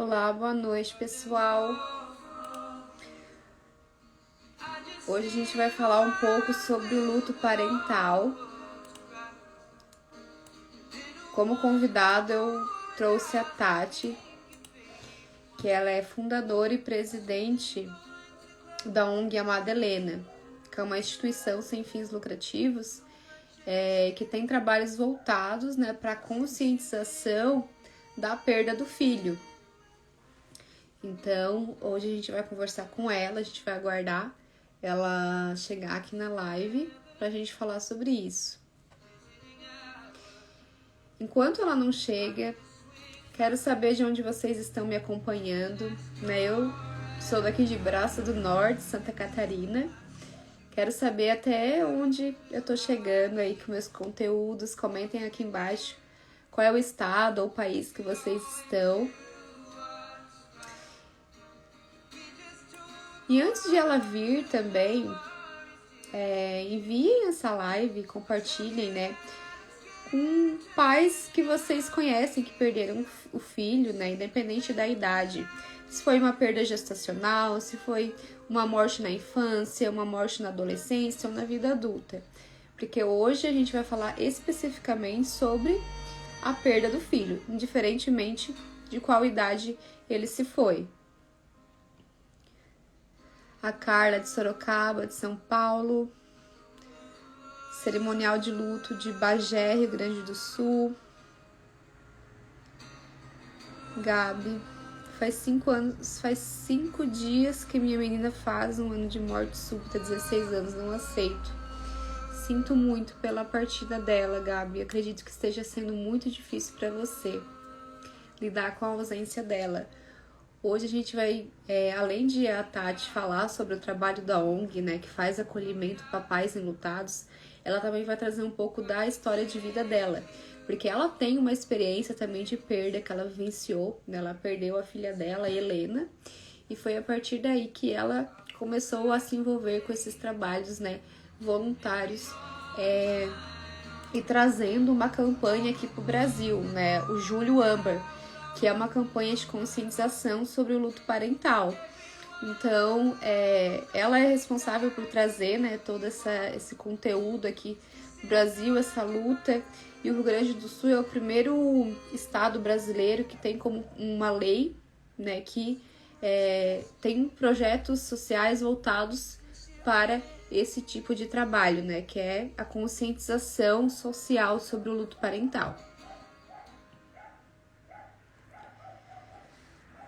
Olá, boa noite, pessoal. Hoje a gente vai falar um pouco sobre o luto parental. Como convidado, eu trouxe a Tati, que ela é fundadora e presidente da ONG Amada Helena, que é uma instituição sem fins lucrativos que tem trabalhos voltados, para a conscientização da perda do filho. Então, hoje a gente vai conversar com ela, a gente vai aguardar ela chegar aqui na live pra gente falar sobre isso. Enquanto ela não chega, quero saber de onde vocês estão me acompanhando, Eu sou daqui de Braço do Norte, Santa Catarina. Quero saber até onde eu tô chegando aí com meus conteúdos. Comentem aqui embaixo qual é o estado ou o país que vocês estão. E antes de ela vir também, enviem essa live, compartilhem, com pais que vocês conhecem que perderam o filho, independente da idade. Se foi uma perda gestacional, se foi uma morte na infância, uma morte na adolescência ou na vida adulta. Porque hoje a gente vai falar especificamente sobre a perda do filho, indiferentemente de qual idade ele se foi. A Carla de Sorocaba, de São Paulo. Cerimonial de luto de Bagé, Rio Grande do Sul. Gabi, faz 5 dias que minha menina faz um ano de morte súbita, 16 anos, não aceito. Sinto muito pela partida dela, Gabi. Acredito que esteja sendo muito difícil para você lidar com a ausência dela. Hoje a gente vai, além de a Tati falar sobre o trabalho da ONG, que faz acolhimento para pais enlutados, ela também vai trazer um pouco da história de vida dela, porque ela tem uma experiência também de perda que ela vivenciou, Ela perdeu a filha dela, Helena, e foi a partir daí que ela começou a se envolver com esses trabalhos, voluntários, e trazendo uma campanha aqui pro Brasil, o Julho Âmbar, que é uma campanha de conscientização sobre o luto parental. Então, ela é responsável por trazer, todo esse conteúdo aqui no Brasil, essa luta. E o Rio Grande do Sul é o primeiro estado brasileiro que tem como uma lei, que tem projetos sociais voltados para esse tipo de trabalho, que é a conscientização social sobre o luto parental.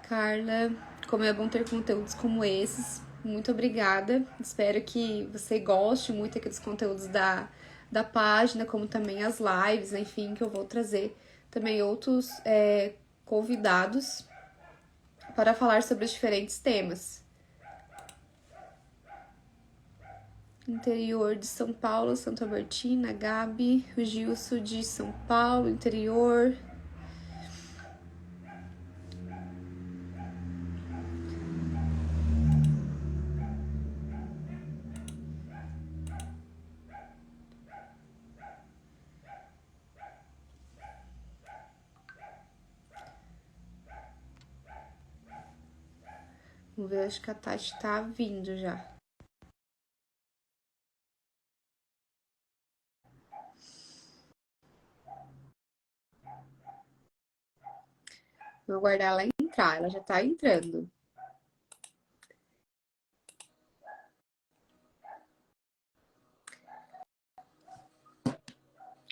Carla, como é bom ter conteúdos como esses. Muito obrigada. Espero que você goste muito aqui dos conteúdos da página, como também as lives, enfim, que eu vou trazer também outros convidados para falar sobre os diferentes temas. Interior de São Paulo, Santa Martina, Gabi, o Gilson de São Paulo, interior. Vamos ver, acho que a Tati tá vindo já. Vou aguardar ela entrar, ela já tá entrando.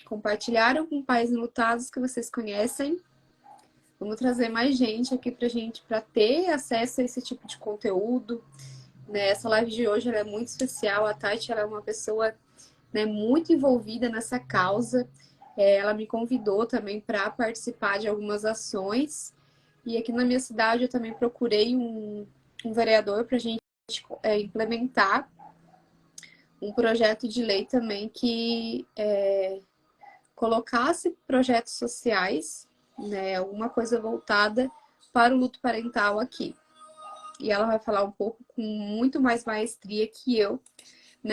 Compartilharam com pais enlutados que vocês conhecem. Vamos trazer mais gente aqui para ter acesso a esse tipo de conteúdo. Essa live de hoje ela é muito especial. A Tati ela é uma pessoa muito envolvida nessa causa. Ela me convidou também para participar de algumas ações. E aqui na minha cidade eu também procurei um vereador para a gente implementar um projeto de lei também que colocasse projetos sociais, alguma coisa voltada para o luto parental aqui. E ela vai falar um pouco com muito mais maestria que eu,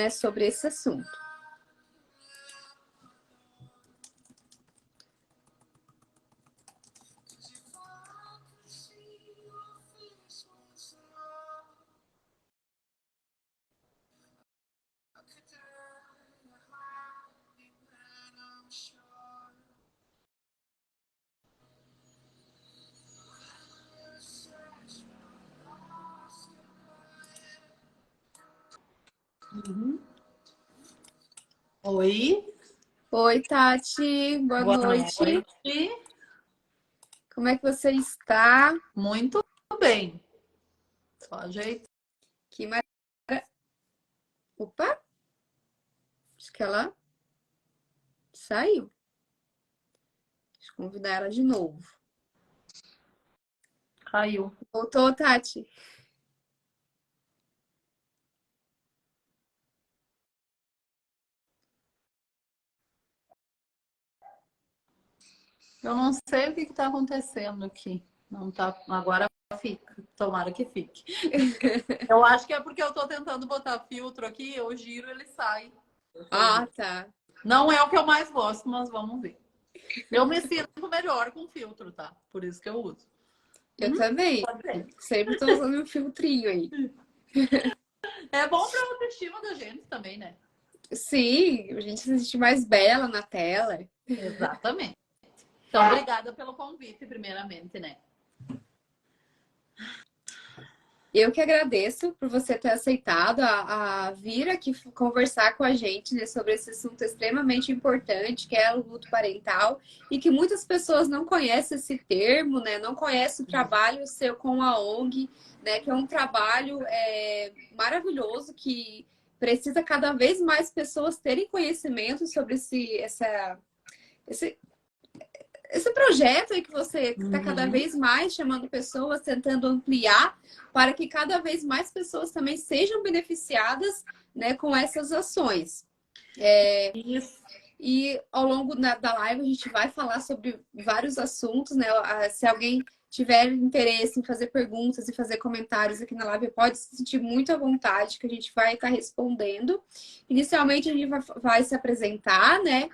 sobre esse assunto. Uhum. Oi, Oi, Tati, boa boa noite. noite. Como é que você está? Muito bem. Só ajeito. Que maravilha. Opa, acho que ela saiu. Deixa eu convidar ela de novo. Caiu. Voltou, Tati? Eu não sei o que está acontecendo aqui. Não tá. Agora fica. Tomara que fique. Eu acho que é porque eu estou tentando botar filtro aqui, eu giro, ele sai. Ah, tá. Não é o que eu mais gosto, mas vamos ver. Eu me sinto melhor com filtro, tá? Por isso que eu uso. Eu também. Pode ver. Sempre tô usando um filtrinho aí. É bom para a autoestima da gente também, né? Sim, a gente se sente mais bela na tela. Exatamente. Então, obrigada pelo convite, primeiramente, né? Eu que agradeço por você ter aceitado a vir aqui conversar com a gente, né, sobre esse assunto extremamente importante, que é o luto parental, e que muitas pessoas não conhecem esse termo, né, não conhecem o trabalho seu com a ONG, né, que é um trabalho maravilhoso que precisa cada vez mais pessoas terem conhecimento sobre esse, esse projeto aí que você está cada Uhum. vez mais chamando pessoas, tentando ampliar para que cada vez mais pessoas também sejam beneficiadas, né, com essas ações. Isso. E ao longo da live a gente vai falar sobre vários assuntos, né? Se alguém tiver interesse em fazer perguntas e fazer comentários aqui na live, pode se sentir muito à vontade, que a gente vai estar respondendo. Inicialmente a gente vai se apresentar, né?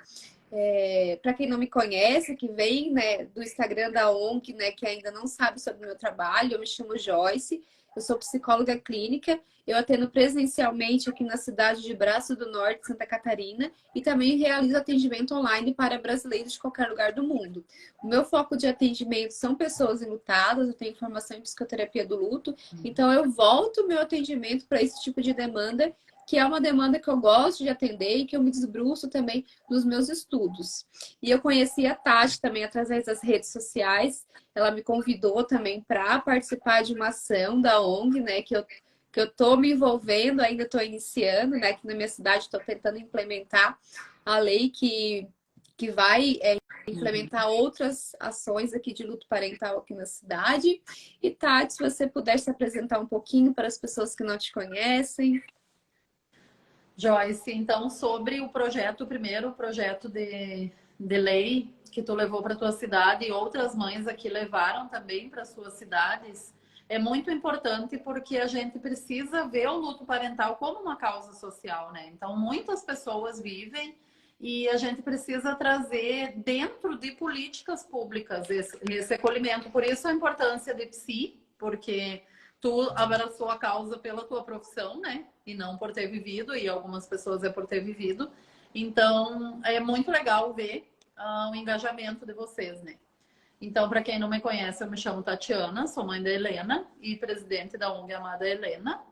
Para quem não me conhece, que vem, né, do Instagram da ONG, né, que ainda não sabe sobre o meu trabalho, eu me chamo Joyce, eu sou psicóloga clínica, eu atendo presencialmente aqui na cidade de Braço do Norte, Santa Catarina, e também realizo atendimento online para brasileiros de qualquer lugar do mundo. O meu foco de atendimento são pessoas enlutadas, eu tenho formação em psicoterapia do luto, então eu volto o meu atendimento para esse tipo de demanda, que é uma demanda que eu gosto de atender e que eu me desbruço também nos meus estudos. E eu conheci a Tati também através das redes sociais. Ela me convidou também para participar de uma ação da ONG, né? Que eu tô me envolvendo, ainda estou iniciando, né? Aqui na minha cidade estou tentando implementar a lei que vai implementar outras ações aqui de luto parental aqui na cidade. E Tati, se você puder se apresentar um pouquinho para as pessoas que não te conhecem. Joyce, então, sobre o projeto, primeiro, o projeto de lei que tu levou para tua cidade e outras mães aqui levaram também para suas cidades, é muito importante porque a gente precisa ver o luto parental como uma causa social, né? Então, muitas pessoas vivem e a gente precisa trazer dentro de políticas públicas esse acolhimento. Por isso a importância de psi, porque tu abraçou a causa pela tua profissão, né? E não por ter vivido, e algumas pessoas é por ter vivido. Então, é muito legal ver o engajamento de vocês, né? Então, para quem não me conhece, eu me chamo Tatiana, sou mãe da Helena e presidente da ONG Amada Helena,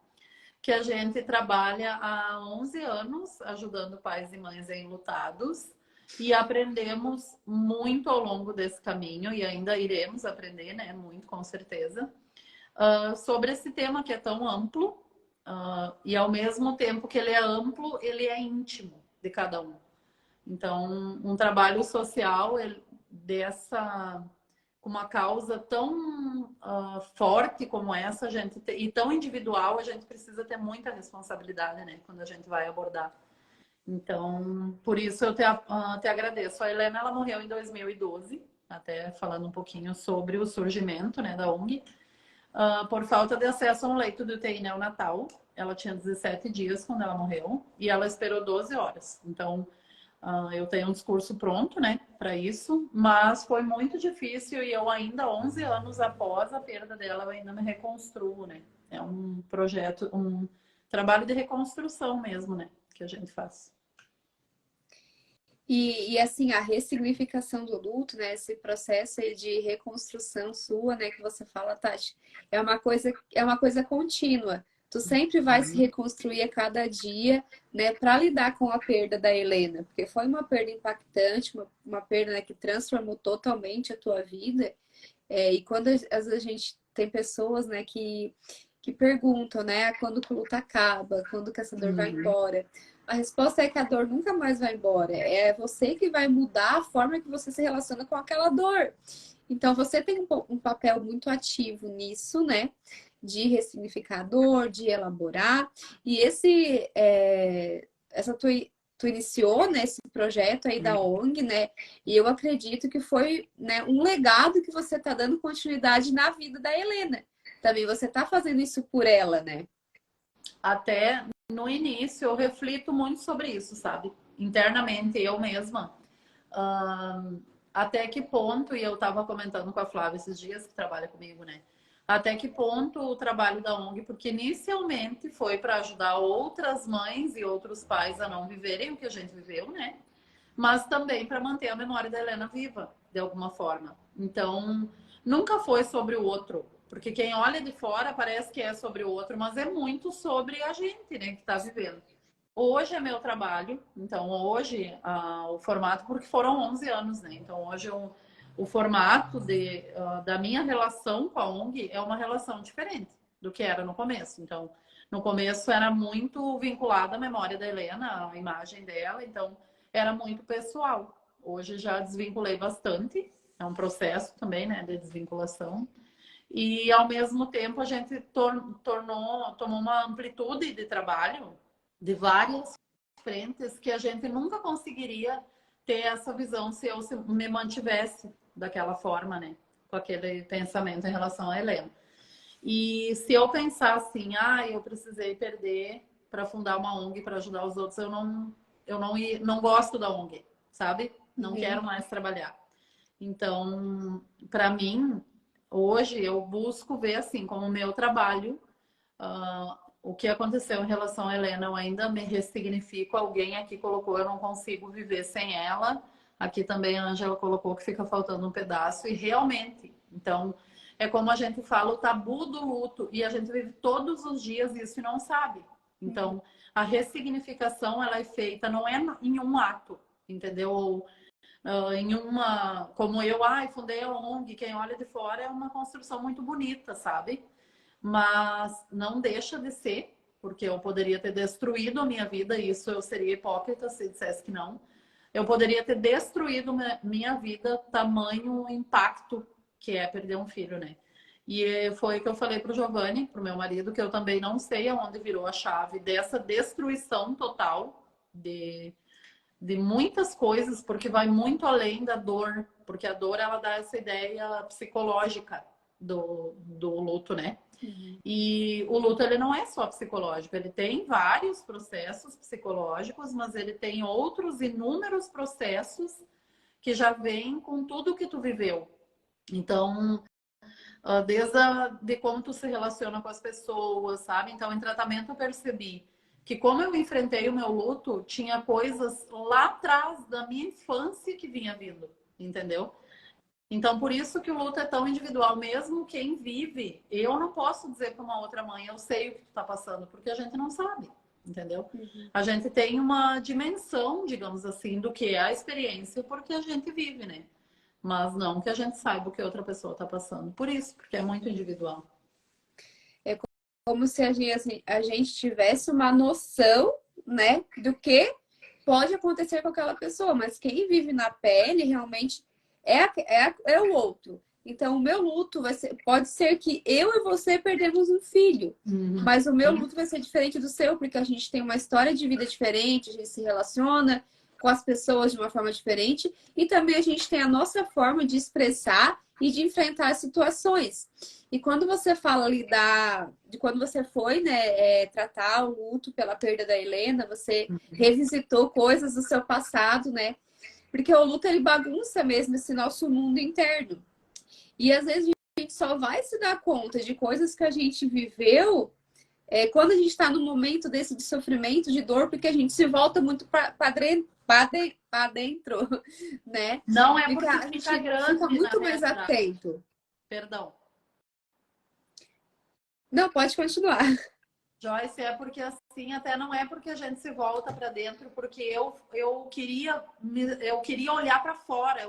que a gente trabalha há 11 anos ajudando pais e mães enlutados e aprendemos muito ao longo desse caminho e ainda iremos aprender, né? Muito, com certeza sobre esse tema que é tão amplo e ao mesmo tempo que ele é amplo, ele é íntimo de cada um. Então, um trabalho social dessa com uma causa tão forte como essa, e tão individual, a gente precisa ter muita responsabilidade, né, quando a gente vai abordar. Então, por isso eu te agradeço. A Helena, ela morreu em 2012, até falando um pouquinho sobre o surgimento, né, da ONG. Por falta de acesso a um leito de UTI neonatal. Ela tinha 17 dias quando ela morreu e ela esperou 12 horas. Então, eu tenho um discurso pronto, né, para isso, mas foi muito difícil e eu ainda, 11 anos após a perda dela, eu ainda me reconstruo, né. É um projeto, um trabalho de reconstrução mesmo, né, que a gente faz. Assim, a ressignificação do luto, né? Esse processo aí de reconstrução sua, né? Que você fala, Tati, é uma coisa contínua. tu sempre vai se reconstruir a cada dia, né, para lidar com a perda da Helena, porque foi uma perda impactante, uma perda, né, que transformou totalmente a tua vida. E quando às vezes a gente tem pessoas, né, que perguntam, né, quando que o luto acaba, quando que essa dor vai embora. A resposta é que a dor nunca mais vai embora. É você que vai mudar a forma que você se relaciona com aquela dor. Então, você tem um papel muito ativo nisso, né? De ressignificar a dor, de elaborar. E tu iniciou, né, esse projeto aí da ONG, né? E eu acredito que foi, né, um legado que você está dando continuidade na vida da Helena. Também você está fazendo isso por ela, né? Até no início eu reflito muito sobre isso, sabe? Internamente, eu mesma. Até que ponto, e eu estava comentando com a Flávia esses dias, que trabalha comigo, né? Até que ponto o trabalho da ONG, porque inicialmente foi para ajudar outras mães e outros pais a não viverem o que a gente viveu, né? Mas também para manter a memória da Helena viva, de alguma forma. Então, nunca foi sobre o outro, porque quem olha de fora parece que é sobre o outro, mas é muito sobre a gente, né, que está vivendo. Hoje é meu trabalho, então hoje o formato, porque foram 11 anos, né? Então hoje o formato da minha relação com a ONG é uma relação diferente do que era no começo. Então, no começo era muito vinculada à memória da Helena, à imagem dela, então era muito pessoal. Hoje já desvinculei bastante, é um processo também, né, de desvinculação. E ao mesmo tempo a gente tomou uma amplitude de trabalho de várias frentes que a gente nunca conseguiria ter essa visão se eu me mantivesse daquela forma, né? Com aquele pensamento em relação a Helena. E se eu pensar assim, eu precisei perder para fundar uma ONG para ajudar os outros, eu não gosto da ONG, sabe? Não quero mais trabalhar. Então, para mim, hoje eu busco ver assim como meu trabalho, o que aconteceu em relação a Helena, eu ainda me ressignifico. Alguém aqui colocou, eu não consigo viver sem ela. Aqui também a Ângela colocou que fica faltando um pedaço. E realmente, então, é como a gente fala, o tabu do luto. E a gente vive todos os dias isso e não sabe. Então, a ressignificação, ela é feita, não é em um ato, entendeu? Ou, em uma... Como eu, fundei a ONG, quem olha de fora é uma construção muito bonita, sabe? Mas não deixa de ser, porque eu poderia ter destruído a minha vida, e isso eu seria hipócrita se dissesse que não. Eu poderia ter destruído minha vida, tamanho impacto que é perder um filho, né? E foi o que eu falei pro Giovanni, pro meu marido, que eu também não sei aonde virou a chave dessa destruição total de muitas coisas, porque vai muito além da dor, porque a dor, ela dá essa ideia psicológica do luto, né? E o luto, ele não é só psicológico, ele tem vários processos psicológicos, mas ele tem outros inúmeros processos que já vêm com tudo que tu viveu. Então, desde de como tu se relaciona com as pessoas, sabe? Então, em tratamento eu percebi que como eu enfrentei o meu luto, tinha coisas lá atrás da minha infância que vinha vindo, entendeu? Então, por isso que o luto é tão individual. Mesmo quem vive, eu não posso dizer para uma outra mãe, eu sei o que tu está passando, porque a gente não sabe, entendeu? A gente tem uma dimensão, digamos assim, do que é a experiência, porque a gente vive, né? Mas não que a gente saiba o que outra pessoa está passando. Por isso, porque é muito individual. É como se a gente tivesse uma noção, né, do que pode acontecer com aquela pessoa, mas quem vive na pele realmente é o outro. Então, o meu luto pode ser que eu e você perdemos um filho, mas o meu luto vai ser diferente do seu, porque a gente tem uma história de vida diferente, a gente se relaciona com as pessoas de uma forma diferente e também a gente tem a nossa forma de expressar e de enfrentar as situações. E quando você fala ali de quando você foi, né, tratar o luto pela perda da Helena, você revisitou coisas do seu passado, né? Porque o luto, ele bagunça mesmo esse nosso mundo interno. E às vezes a gente só vai se dar conta de coisas que a gente viveu quando a gente está no momento desse de sofrimento, de dor, porque a gente se volta muito para dentro, né? Não é porque porque a gente fica grande, fica muito na mais verdade. atento. Perdão. Não, pode continuar. Joyce, é porque assim, até não é porque a gente se volta para dentro, porque eu queria olhar para fora,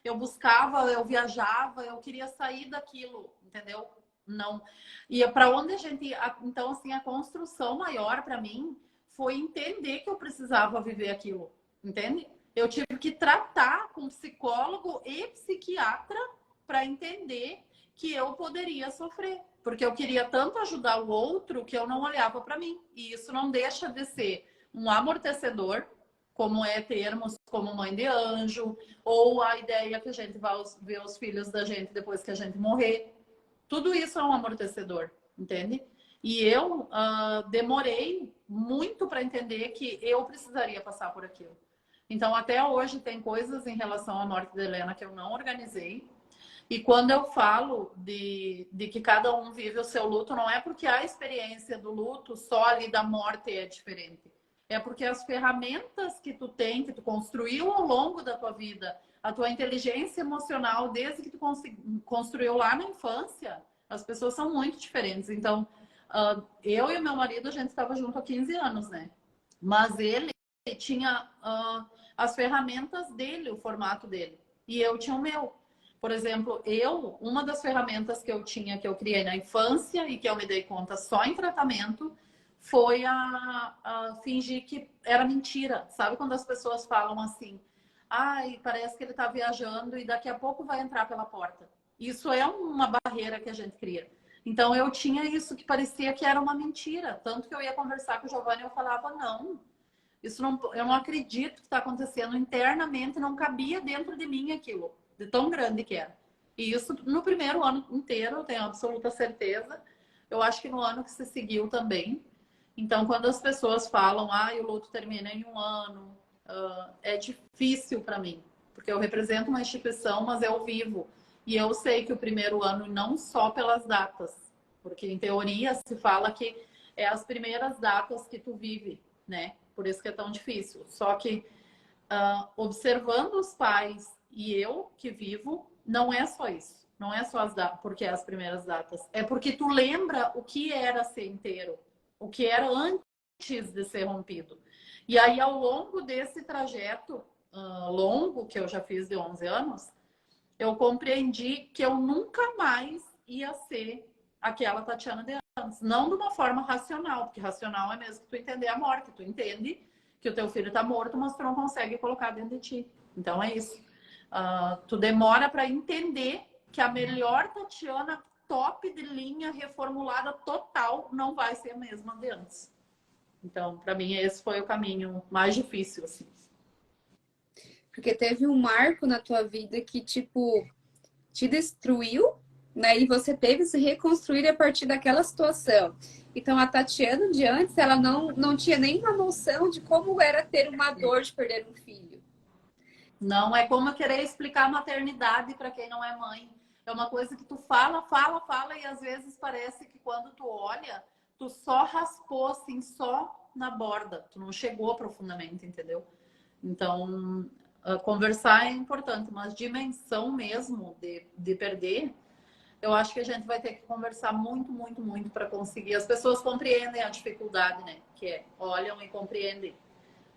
eu buscava, eu viajava, eu queria sair daquilo, entendeu? Não. E para onde a gente, então assim, a construção maior para mim foi entender que eu precisava viver aquilo, entende? Eu tive que tratar com psicólogo e psiquiatra para entender que eu poderia sofrer, porque eu queria tanto ajudar o outro que eu não olhava para mim. E isso não deixa de ser um amortecedor, como é termos como mãe de anjo, ou a ideia que a gente vai ver os filhos da gente depois que a gente morrer. Tudo isso é um amortecedor, entende? E eu demorei muito para entender que eu precisaria passar por aquilo. Então, até hoje, tem coisas em relação à morte da Helena que eu não organizei. E quando eu falo de que cada um vive o seu luto, não é porque a experiência do luto só ali da morte é diferente. É porque as ferramentas que tu tem, que tu construiu ao longo da tua vida, a tua inteligência emocional, desde que tu construiu lá na infância, as pessoas são muito diferentes. Então, eu e o meu marido, a gente estava junto há 15 anos, né? Mas ele tinha as ferramentas dele, o formato dele. E eu tinha o meu. Por exemplo, uma das ferramentas que eu tinha, que eu criei na infância e que eu me dei conta só em tratamento, foi a fingir que era mentira. Sabe quando as pessoas falam assim, ai, parece que ele está viajando e daqui a pouco vai entrar pela porta. Isso é uma barreira que a gente cria. Então eu tinha isso que parecia que era uma mentira. Tanto que eu ia conversar com o Giovanni e eu falava, não, isso não, eu não acredito que está acontecendo internamente, não cabia dentro de mim aquilo, de tão grande que era. E isso no primeiro ano inteiro, eu tenho absoluta certeza. Eu acho que no ano que se seguiu também. Então, quando as pessoas falam, o luto termina em um ano, é difícil para mim, porque eu represento uma instituição, mas eu vivo. E eu sei que o primeiro ano, não só pelas datas, porque em teoria se fala que é as primeiras datas que tu vive, né? Por isso que é tão difícil. Só que observando os pais e eu que vivo, não é só isso. Não é só as datas, porque é as primeiras datas. É porque tu lembra o que era ser inteiro, o que era antes de ser rompido. E aí, ao longo desse trajeto longo, que eu já fiz de 11 anos, eu compreendi que eu nunca mais ia ser aquela Tatiana de antes. Não de uma forma racional, porque racional é mesmo tu entender a morte. Tu entende que o teu filho está morto, mas tu não consegue colocar dentro de ti. Então é isso. Tu demora para entender que a melhor Tatiana, top de linha, reformulada total, não vai ser a mesma de antes. Então, para mim, esse foi o caminho mais difícil, assim. Porque teve um marco na tua vida que, tipo, te destruiu, né? E você teve que se reconstruir a partir daquela situação. Então, a Tatiana de antes, ela não tinha nenhuma noção de como era ter uma dor de perder um filho. Não é como querer explicar a maternidade para quem não é mãe. É uma coisa que tu fala e às vezes parece que quando tu olha, tu só raspou assim, só na borda. Tu não chegou profundamente, entendeu? Então, conversar é importante, mas dimensão mesmo de perder, eu acho que a gente vai ter que conversar muito, muito, muito para conseguir. As pessoas compreendem a dificuldade, né? Que é, olham e compreendem,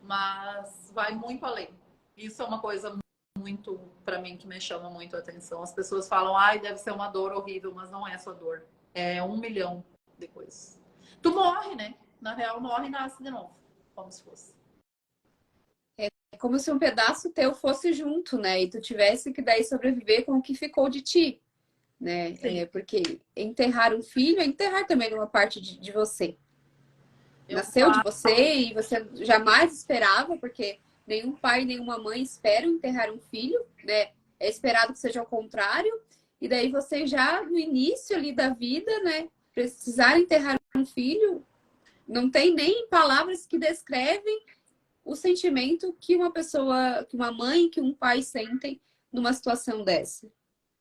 mas vai muito além. Isso é uma coisa muito, para mim, que me chama muito a atenção. As pessoas falam, ai, deve ser uma dor horrível, mas não é só dor. É 1 milhão de coisas. Tu morre, né? Na real, morre e nasce de novo, como se fosse. É como se um pedaço teu fosse junto, né? E tu tivesse que daí sobreviver com o que ficou de ti, né? Porque enterrar um filho é enterrar também uma parte de você. Nasceu de você e você jamais esperava, porque nenhum pai, nenhuma mãe esperam enterrar um filho, né? É esperado que seja ao contrário. E daí você já no início ali da vida, né? Precisar enterrar um filho, não tem nem palavras que descrevem o sentimento que uma pessoa, que uma mãe, que um pai sentem numa situação dessa.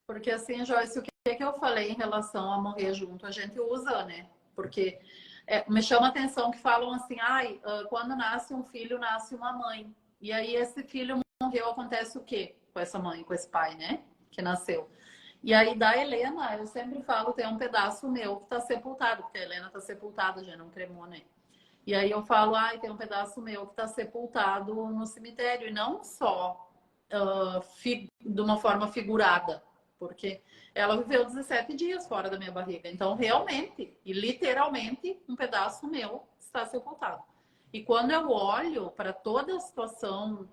Porque assim, Joyce, o que eu falei em relação a morrer junto, a gente usa, né? Porque me chama a atenção que falam assim, quando nasce um filho, nasce uma mãe. E aí esse filho morreu, acontece o quê com essa mãe, com esse pai, né? Que nasceu. E aí, da Helena, eu sempre falo, tem um pedaço meu que tá sepultado, porque a Helena tá sepultada, já não cremou, né? E aí eu falo, ai, tem um pedaço meu que tá sepultado no cemitério. E não só de uma forma figurada, porque ela viveu 17 dias fora da minha barriga. Então, realmente e literalmente, um pedaço meu está sepultado. E quando eu olho para toda a situação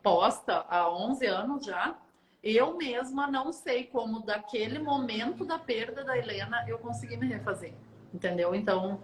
posta há 11 anos já, eu mesma não sei como daquele momento da perda da Helena eu consegui me refazer, entendeu? Então,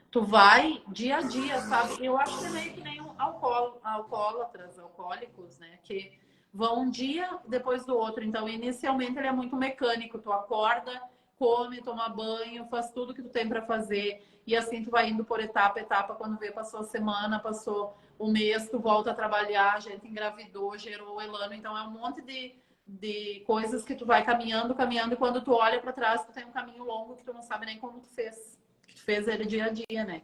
tu vai dia a dia, sabe? Eu acho que é meio que nem alcoólatras, alcoólicos, né? Que vão um dia depois do outro. Então, inicialmente ele é muito mecânico. Tu acorda, come, toma banho, faz tudo que tu tem para fazer. E assim tu vai indo por etapa, etapa. Quando vê, passou a semana, passou o mês, tu volta a trabalhar, a gente engravidou, gerou o Elano. Então, é um monte de coisas que tu vai caminhando, caminhando. E quando tu olha para trás, tu tem um caminho longo que tu não sabe nem como tu fez. Tu fez ele dia a dia, né?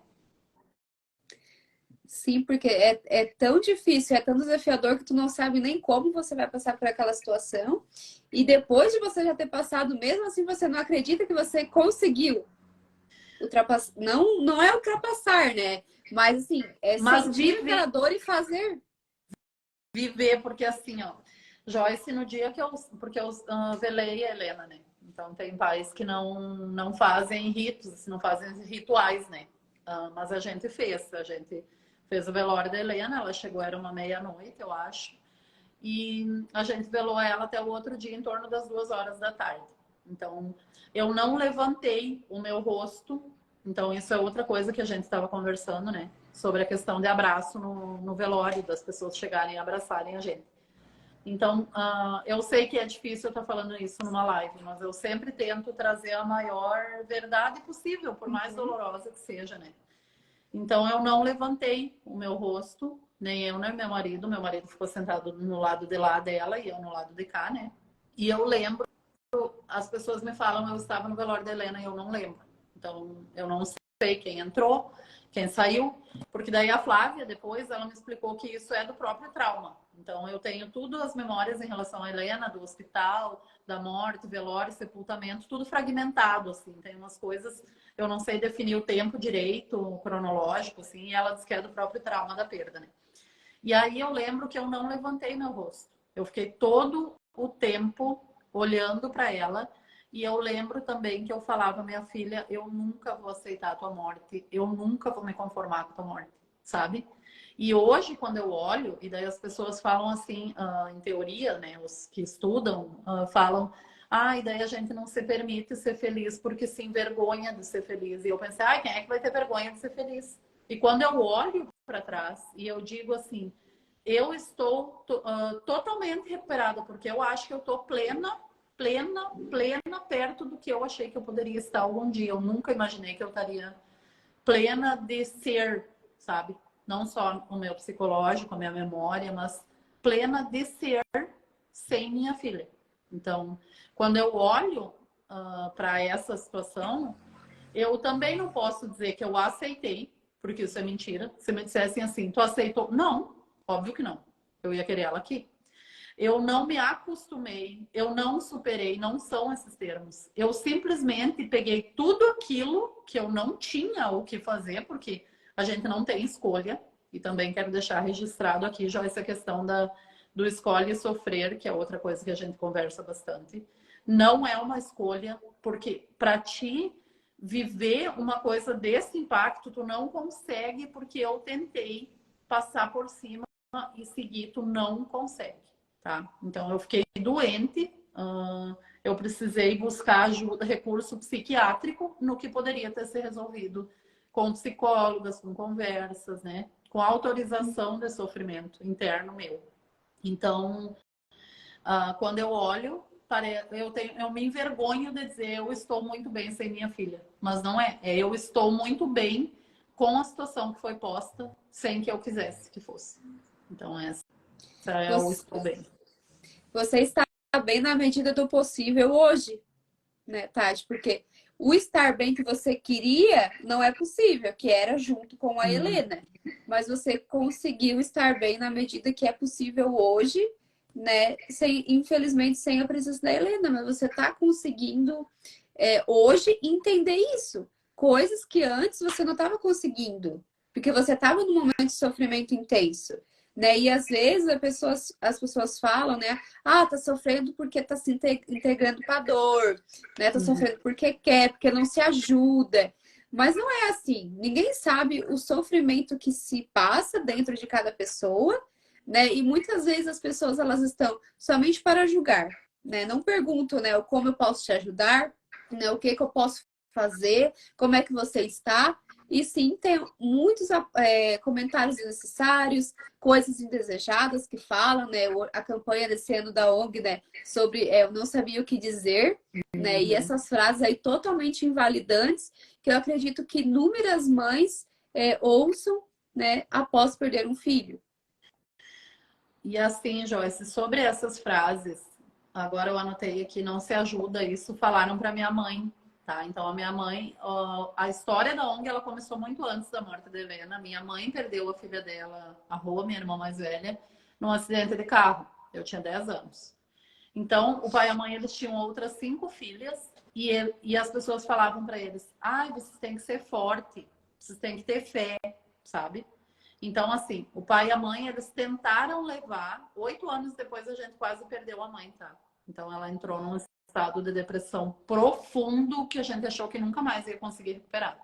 Sim, porque é tão difícil, é tão desafiador que tu não sabe nem como você vai passar por aquela situação. E depois de você já ter passado, mesmo assim, você não acredita que você conseguiu ultrapassar. Não, não é ultrapassar, né? Mas assim, é Mas sentir aquela dor e fazer. viver, porque assim, ó, Joyce, no dia que porque eu velei a Helena, né? Então tem pais que não fazem ritos, não fazem rituais, né? Mas a gente fez o velório da Helena, ela chegou, era uma meia-noite, eu acho. E a gente velou ela até o outro dia, em torno das 2 horas da tarde. Então, eu não levantei o meu rosto. Então, isso é outra coisa que a gente estava conversando, né? Sobre a questão de abraço no velório, das pessoas chegarem e abraçarem a gente. Então, eu sei que é difícil eu estar falando isso numa live, mas eu sempre tento trazer a maior verdade possível, por mais dolorosa que seja, né? Então eu não levantei o meu rosto, nem eu nem meu marido. Meu marido ficou sentado no lado de lá dela e eu no lado de cá, né? E eu lembro, as pessoas me falam, eu estava no velório da Helena e eu não lembro. Então eu não sei quem entrou, quem saiu, porque daí a Flávia depois ela me explicou que isso é do próprio trauma. Então eu tenho tudo as memórias em relação à Helena, do hospital, da morte, velório, sepultamento, tudo fragmentado, assim. Tem umas coisas, eu não sei definir o tempo direito, o cronológico, assim, e ela diz que é do próprio trauma da perda, né? E aí eu lembro que eu não levantei meu rosto. Eu fiquei todo o tempo olhando para ela. E eu lembro também que eu falava, minha filha, eu nunca vou aceitar a tua morte. Eu nunca vou me conformar com a tua morte, sabe? E hoje, quando eu olho, e daí as pessoas falam assim, em teoria, né? Os que estudam falam, e daí a gente não se permite ser feliz porque se envergonha de ser feliz. E eu pensei, quem é que vai ter vergonha de ser feliz? E quando eu olho para trás e eu digo assim, eu estou totalmente recuperada, porque eu acho que eu estou plena, plena, plena perto do que eu achei que eu poderia estar algum dia. Eu nunca imaginei que eu estaria plena de ser, sabe? Não só o meu psicológico, a minha memória, mas plena de ser sem minha filha. Então, quando eu olho para essa situação, eu também não posso dizer que eu aceitei, porque isso é mentira. Se me dissessem assim, tu aceitou? Não, óbvio que não. Eu ia querer ela aqui. Eu não me acostumei, eu não superei, não são esses termos. Eu simplesmente peguei tudo aquilo que eu não tinha o que fazer, porque a gente não tem escolha. E também quero deixar registrado aqui já essa questão do escolhe e sofrer, que é outra coisa que a gente conversa bastante. Não é uma escolha, porque para ti viver uma coisa desse impacto, tu não consegue, porque eu tentei passar por cima e seguir, tu não consegue, tá? Então eu fiquei doente, eu precisei buscar ajuda, recurso psiquiátrico no que poderia ter sido resolvido com psicólogas, com conversas, né? Com autorização de sofrimento interno meu. Então, quando eu olho, eu me envergonho de dizer eu estou muito bem sem minha filha. Mas não é. Eu estou muito bem com a situação que foi posta sem que eu quisesse que fosse. Então, essa é o estou bem. Você está bem na medida do possível hoje, né, Tati? Porque o estar bem que você queria não é possível, que era junto com a Helena. Mas você conseguiu estar bem na medida que é possível hoje né? Infelizmente, sem a presença da Helena, mas você tá conseguindo hoje entender isso. Coisas que antes você não estava conseguindo, porque você estava num momento de sofrimento intenso. Né? E às vezes as pessoas falam, né? Ah, tá sofrendo porque tá se integrando pra dor, né? Tá Uhum. sofrendo porque quer, porque não se ajuda. Mas não é assim. Ninguém sabe o sofrimento que se passa dentro de cada pessoa, né? E muitas vezes as pessoas elas estão somente para julgar, né? Não perguntam, né? Como eu posso te ajudar, né? O que que eu posso fazer, como é que você está. E sim, tem muitos comentários desnecessários, coisas indesejadas que falam, né? A campanha desse ano da ONG, né? Sobre eu não sabia o que dizer, né? E Uhum. essas frases aí totalmente invalidantes, que eu acredito que inúmeras mães ouçam, né? Após perder um filho. E assim, Joyce, sobre essas frases, agora eu anotei aqui, não se ajuda, isso falaram para minha mãe, tá? Então a minha mãe, a história da ONG, ela começou muito antes da morte da Helena. Minha mãe perdeu a filha dela, a Rô, minha irmã mais velha, num acidente de carro. Eu tinha 10 anos. Então, o pai e a mãe, eles tinham outras 5 filhas e as pessoas falavam para eles, ai, vocês têm que ser forte, vocês têm que ter fé, sabe? Então, assim, o pai e a mãe, eles tentaram levar. 8 anos depois, a gente quase perdeu a mãe, tá? Então, ela entrou num estado de depressão profundo que a gente achou que nunca mais ia conseguir recuperar.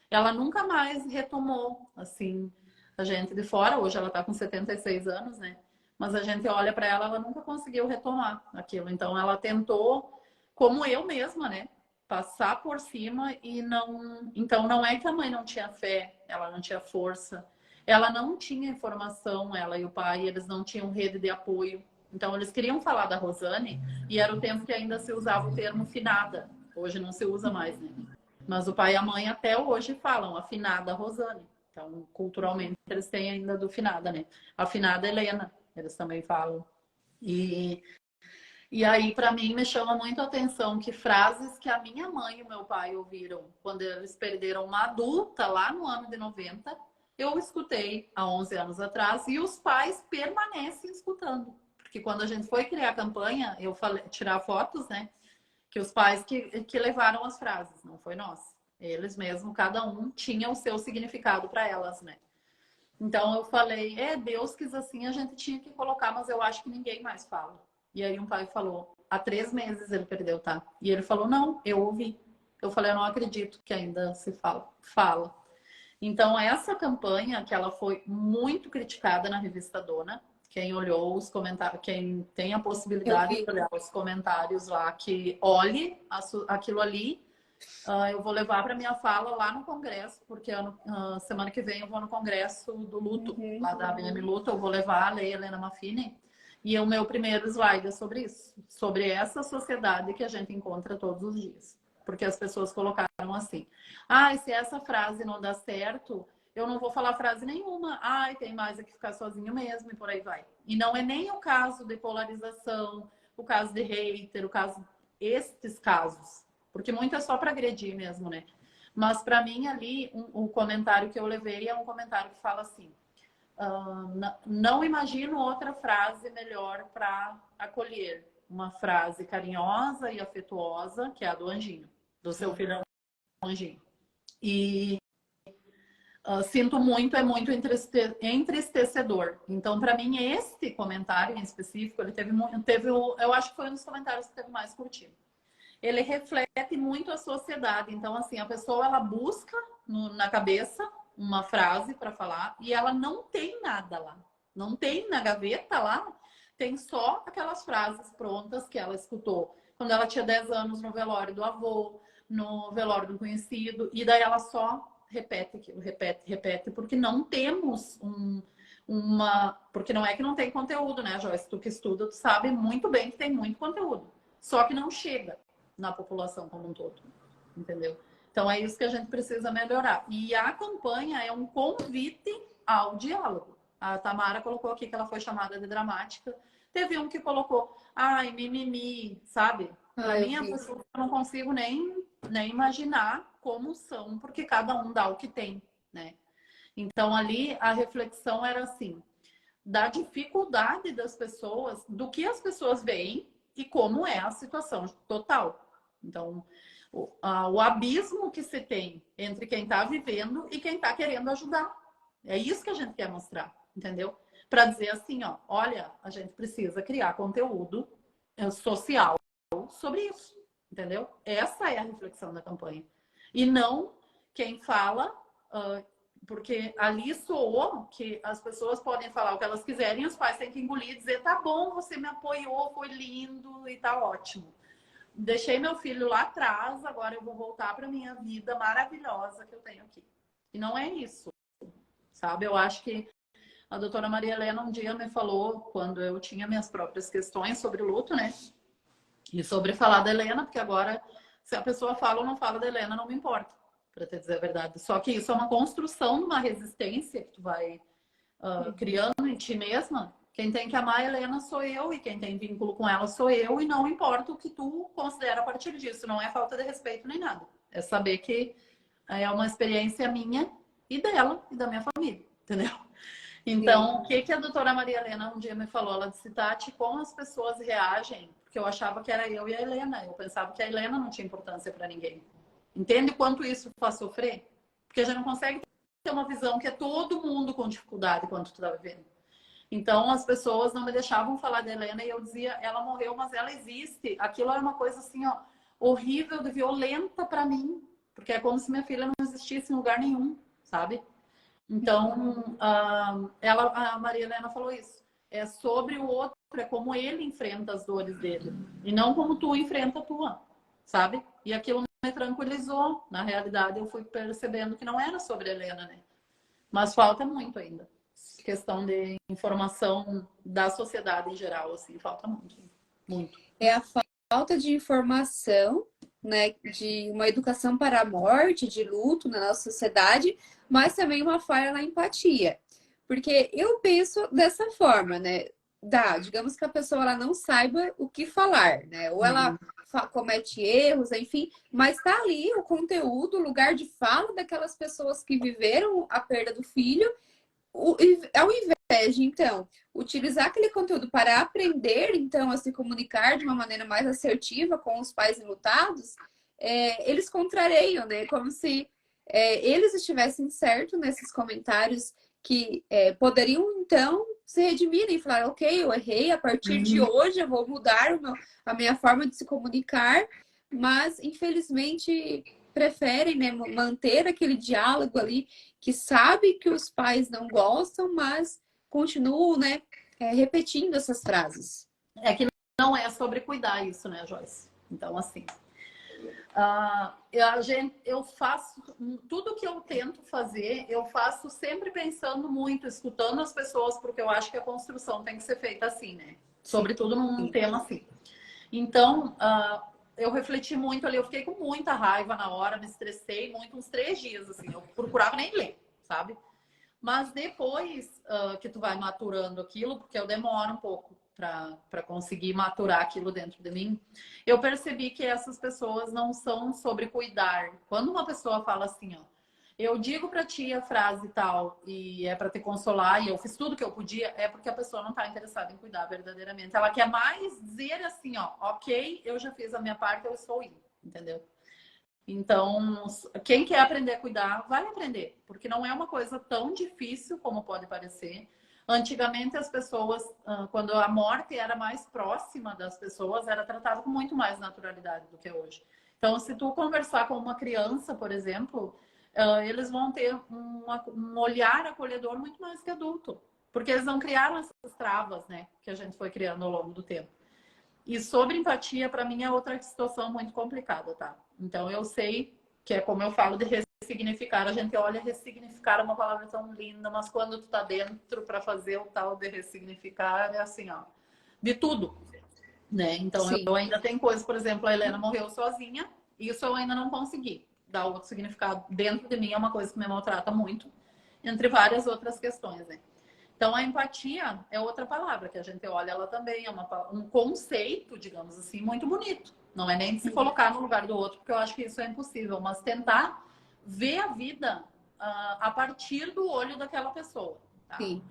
Ela nunca mais retomou, assim, a gente de fora. Hoje ela tá com 76 anos, né? Mas a gente olha para ela, ela nunca conseguiu retomar aquilo. Então, ela tentou, como eu mesma, né? Passar por cima e não. Então, não é que a mãe não tinha fé, ela não tinha força, ela não tinha informação, ela e o pai, eles não tinham rede de apoio. Então, eles queriam falar da Rosane e era o tempo que ainda se usava o termo finada. Hoje não se usa mais, né? Mas o pai e a mãe até hoje falam a finada Rosane. Então, culturalmente, eles têm ainda do finada, né? A finada Helena, eles também falam. E, e aí, para mim, me chama muito a atenção que frases que a minha mãe e o meu pai ouviram quando eles perderam uma adulta lá no ano de 90, eu escutei há 11 anos atrás e os pais permanecem escutando. Porque quando a gente foi criar a campanha, eu falei, tirar fotos, né? Que os pais que levaram as frases, não foi nós. Eles mesmo, cada um tinha o seu significado para elas, né? Então eu falei, Deus quis assim, a gente tinha que colocar, mas eu acho que ninguém mais fala. E aí um pai falou, há 3 meses ele perdeu, tá? E ele falou, não, eu ouvi. Eu falei, eu não acredito que ainda se fala. Fala. Então essa campanha, que ela foi muito criticada na revista Dona, quem olhou os comentários, quem tem a Eu possibilidade vi. de olhar os comentários lá, que olhe aquilo ali. Eu vou levar para minha fala lá no congresso, porque semana que vem eu vou no congresso do luto, Uhum. lá da ABM Luto. Eu vou levar a Lei Helena Maffini. E o meu primeiro slide é sobre isso, sobre essa sociedade que a gente encontra todos os dias. Porque as pessoas colocaram assim: ai, se essa frase não dá certo, eu não vou falar frase nenhuma. Ai, tem mais é que ficar sozinho mesmo, e por aí vai. E não é nem o caso de polarização, o caso de hater, o caso, estes casos. Porque muito é só para agredir mesmo, né? Mas para mim ali, o comentário que eu levei é um comentário que fala assim: não imagino outra frase melhor para acolher. Uma frase carinhosa e afetuosa, que é a do Anjinho, do seu filho Anjinho. E sinto muito, é muito entristecedor. Então, para mim, este comentário em específico, ele eu acho que foi um dos comentários que teve mais curtido. Ele reflete muito a sociedade. Então, assim, a pessoa ela busca na cabeça uma frase para falar e ela não tem nada lá. Não tem na gaveta lá, tem só aquelas frases prontas que ela escutou quando ela tinha 10 anos no velório do avô, no velório do conhecido, e daí ela só repete aquilo, repete, repete, porque não temos uma. Porque não é que não tem conteúdo, né, Joyce? Tu que estuda, tu sabe muito bem que tem muito conteúdo. Só que não chega na população como um todo, entendeu? Então é isso que a gente precisa melhorar. E a campanha é um convite ao diálogo. A Tamara colocou aqui que ela foi chamada de dramática. Teve um que colocou, ai, mimimi, sabe? Para Eu mim, a vi. pessoa eu não consigo nem imaginar como são, porque cada um dá o que tem, né? Então ali a reflexão era assim: da dificuldade das pessoas, do que as pessoas veem e como é a situação total. Então, o abismo que se tem entre quem está vivendo e quem está querendo ajudar. É isso que a gente quer mostrar, entendeu? Para dizer assim, ó, olha, a gente precisa criar conteúdo social sobre isso, entendeu? Essa é a reflexão da campanha. E não quem fala, porque ali soou que as pessoas podem falar o que elas quiserem, os pais têm que engolir e dizer, tá bom, você me apoiou, foi lindo e tá ótimo. Deixei meu filho lá atrás, agora eu vou voltar para minha vida maravilhosa que eu tenho aqui. E não é isso, sabe? Eu acho que a doutora Maria Helena um dia me falou, quando eu tinha minhas próprias questões sobre luto, né? E sobre falar da Helena, porque agora, se a pessoa fala ou não fala da Helena, não me importa, para te dizer a verdade. Só que isso é uma construção de uma resistência que tu vai criando em ti mesma. Quem tem que amar a Helena sou eu, e quem tem vínculo com ela sou eu, e não importa o que tu considera a partir disso. Não é falta de respeito nem nada. É saber que é uma experiência minha e dela e da minha família, entendeu? Então, o que a doutora Maria Helena um dia me falou? Ela disse, Tati, como as pessoas reagem? Porque eu achava que era eu e a Helena. Eu pensava que a Helena não tinha importância para ninguém. Entende quanto isso faz sofrer? Porque a gente não consegue ter uma visão que é todo mundo com dificuldade quando tu tá vivendo. Então, as pessoas não me deixavam falar da Helena e eu dizia, ela morreu, mas ela existe. Aquilo era uma coisa assim, ó, horrível, violenta para mim. Porque é como se minha filha não existisse em lugar nenhum, sabe? Então, a Maria Helena falou isso. É sobre o outro, é como ele enfrenta as dores dele. E não como tu enfrenta a tua, sabe? E aquilo me tranquilizou. Na realidade, eu fui percebendo que não era sobre a Helena, né? Mas falta muito ainda. Questão de informação da sociedade em geral, assim, falta muito. Muito. É a falta de informação, né, de uma educação para a morte, de luto na nossa sociedade, mas também uma falha na empatia. Porque eu penso dessa forma, né? Digamos que a pessoa ela não saiba o que falar, né? Ou ela comete erros, enfim, mas tá ali o conteúdo, o lugar de fala daquelas pessoas que viveram a perda do filho, ao invés de, então, utilizar aquele conteúdo para aprender, então, a se comunicar de uma maneira mais assertiva com os pais enlutados, eles contrariam, né? Como se eles estivessem certos nesses comentários que poderiam, então, se redimirem e falar, ok, eu errei, a partir de hoje eu vou mudar a minha forma de se comunicar, mas, infelizmente, preferem, né, manter aquele diálogo ali que sabe que os pais não gostam, mas continuam, né, repetindo essas frases. É que não é sobre cuidar isso, né, Joyce? Então, assim, eu faço tudo que eu tento fazer, eu faço sempre pensando muito, escutando as pessoas, porque eu acho que a construção tem que ser feita assim, né? Sobretudo num tema assim. Então, eu refleti muito ali, eu fiquei com muita raiva na hora, me estressei muito, uns 3 dias, assim, eu procurava nem ler, sabe? Mas depois que tu vai maturando aquilo, porque eu demoro um pouco para conseguir maturar aquilo dentro de mim, eu percebi que essas pessoas não são sobre cuidar. Quando uma pessoa fala assim, ó, eu digo para ti a frase tal e é para te consolar e eu fiz tudo que eu podia, é porque a pessoa não está interessada em cuidar verdadeiramente. Ela quer mais dizer assim, ó, ok, eu já fiz a minha parte, eu estou indo, entendeu? Então, quem quer aprender a cuidar, vai aprender, porque não é uma coisa tão difícil como pode parecer. Antigamente, as pessoas, quando a morte era mais próxima das pessoas, era tratada com muito mais naturalidade do que hoje. Então, se tu conversar com uma criança, por exemplo, eles vão ter um olhar acolhedor muito mais que adulto, porque eles não criaram essas travas, né, que a gente foi criando ao longo do tempo. E sobre empatia, para mim, é outra situação muito complicada, tá? Então, eu sei que é como eu falo de ressignificar. A gente olha ressignificar é uma palavra tão linda, mas quando tu tá dentro para fazer o tal de ressignificar, é assim, ó, de tudo, né? Então, eu ainda tenho coisas, por exemplo, a Helena morreu sozinha, e isso eu ainda não consegui dar outro significado. Dentro de mim é uma coisa que me maltrata muito, entre várias outras questões, né? Então, a empatia é outra palavra que a gente olha, ela também é um conceito, digamos assim, muito bonito. Não é nem de se colocar no lugar do outro, porque eu acho que isso é impossível, mas tentar ver a vida a partir do olho daquela pessoa. Tá? Sim.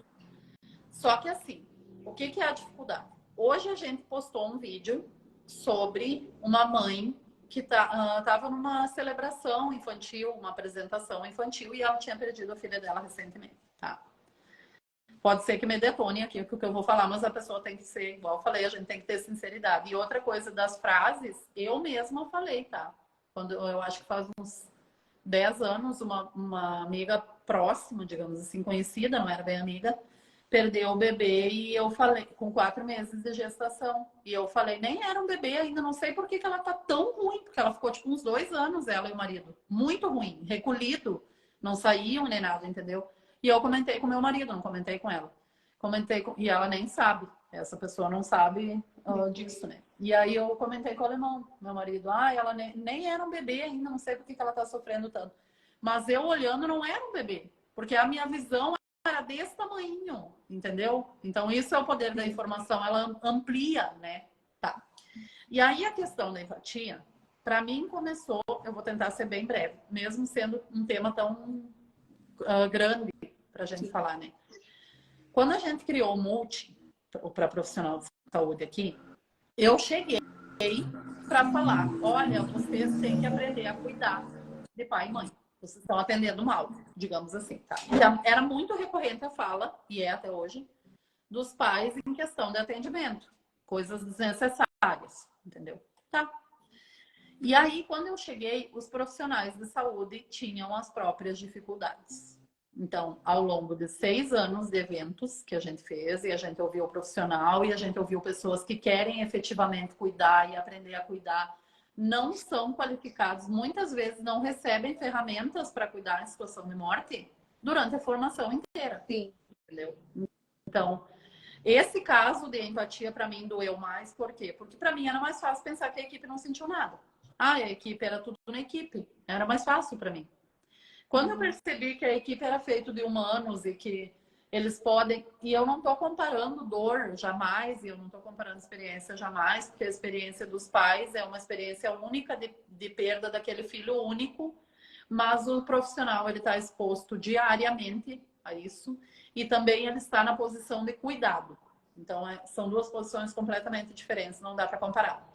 Só que assim, o que que é a dificuldade? Hoje a gente postou um vídeo sobre uma mãe que estava numa celebração infantil, uma apresentação infantil, e ela tinha perdido a filha dela recentemente, tá? Pode ser que me detone aqui o que eu vou falar, mas a pessoa tem que ser, igual eu falei, a gente tem que ter sinceridade. E outra coisa das frases, eu mesma falei, tá? Quando eu acho que faz uns 10 anos, uma amiga próxima, digamos assim, conhecida, não era bem amiga, perdeu o bebê e eu falei, com 4 meses de gestação. E eu falei, nem era um bebê ainda, não sei por que ela tá tão ruim, porque ela ficou tipo uns 2 anos, ela e o marido. Muito ruim, recolhido, não saíam nem nada, entendeu? E eu comentei com meu marido, não comentei com ela. E ela nem sabe, essa pessoa não sabe disso, né? E aí eu comentei com o alemão, meu marido, ela nem era um bebê ainda, não sei por que ela tá sofrendo tanto. Mas eu olhando não era um bebê, porque a minha visão era desse tamanho, entendeu? Então isso é o poder da informação, ela amplia, né? Tá. E aí a questão da empatia, para mim começou, eu vou tentar ser bem breve, mesmo sendo um tema tão grande pra gente falar, né? Quando a gente criou o Multi para profissional de saúde aqui, eu cheguei para falar, olha, vocês têm que aprender a cuidar de pai e mãe. Vocês estão atendendo mal, digamos assim, tá? Então, era muito recorrente a fala, e é até hoje, dos pais em questão de atendimento. Coisas desnecessárias, entendeu? Tá. E aí, quando eu cheguei, os profissionais de saúde tinham as próprias dificuldades. Então, ao longo de 6 anos de eventos que a gente fez, e a gente ouviu o profissional, e a gente ouviu pessoas que querem efetivamente cuidar e aprender a cuidar, não são qualificados, muitas vezes não recebem ferramentas para cuidar em situação de morte durante a formação inteira. Sim. Entendeu? Então, esse caso de empatia para mim doeu mais, por quê? Porque para mim era mais fácil pensar que a equipe não sentiu nada. A equipe era tudo na equipe, era mais fácil para mim. Quando eu percebi que a equipe era feita de humanos e que eles podem... E eu não estou comparando dor jamais, e eu não estou comparando experiência jamais, porque a experiência dos pais é uma experiência única de perda daquele filho único, mas o profissional ele está exposto diariamente a isso e também ele está na posição de cuidado. Então, são duas posições completamente diferentes, não dá para comparar.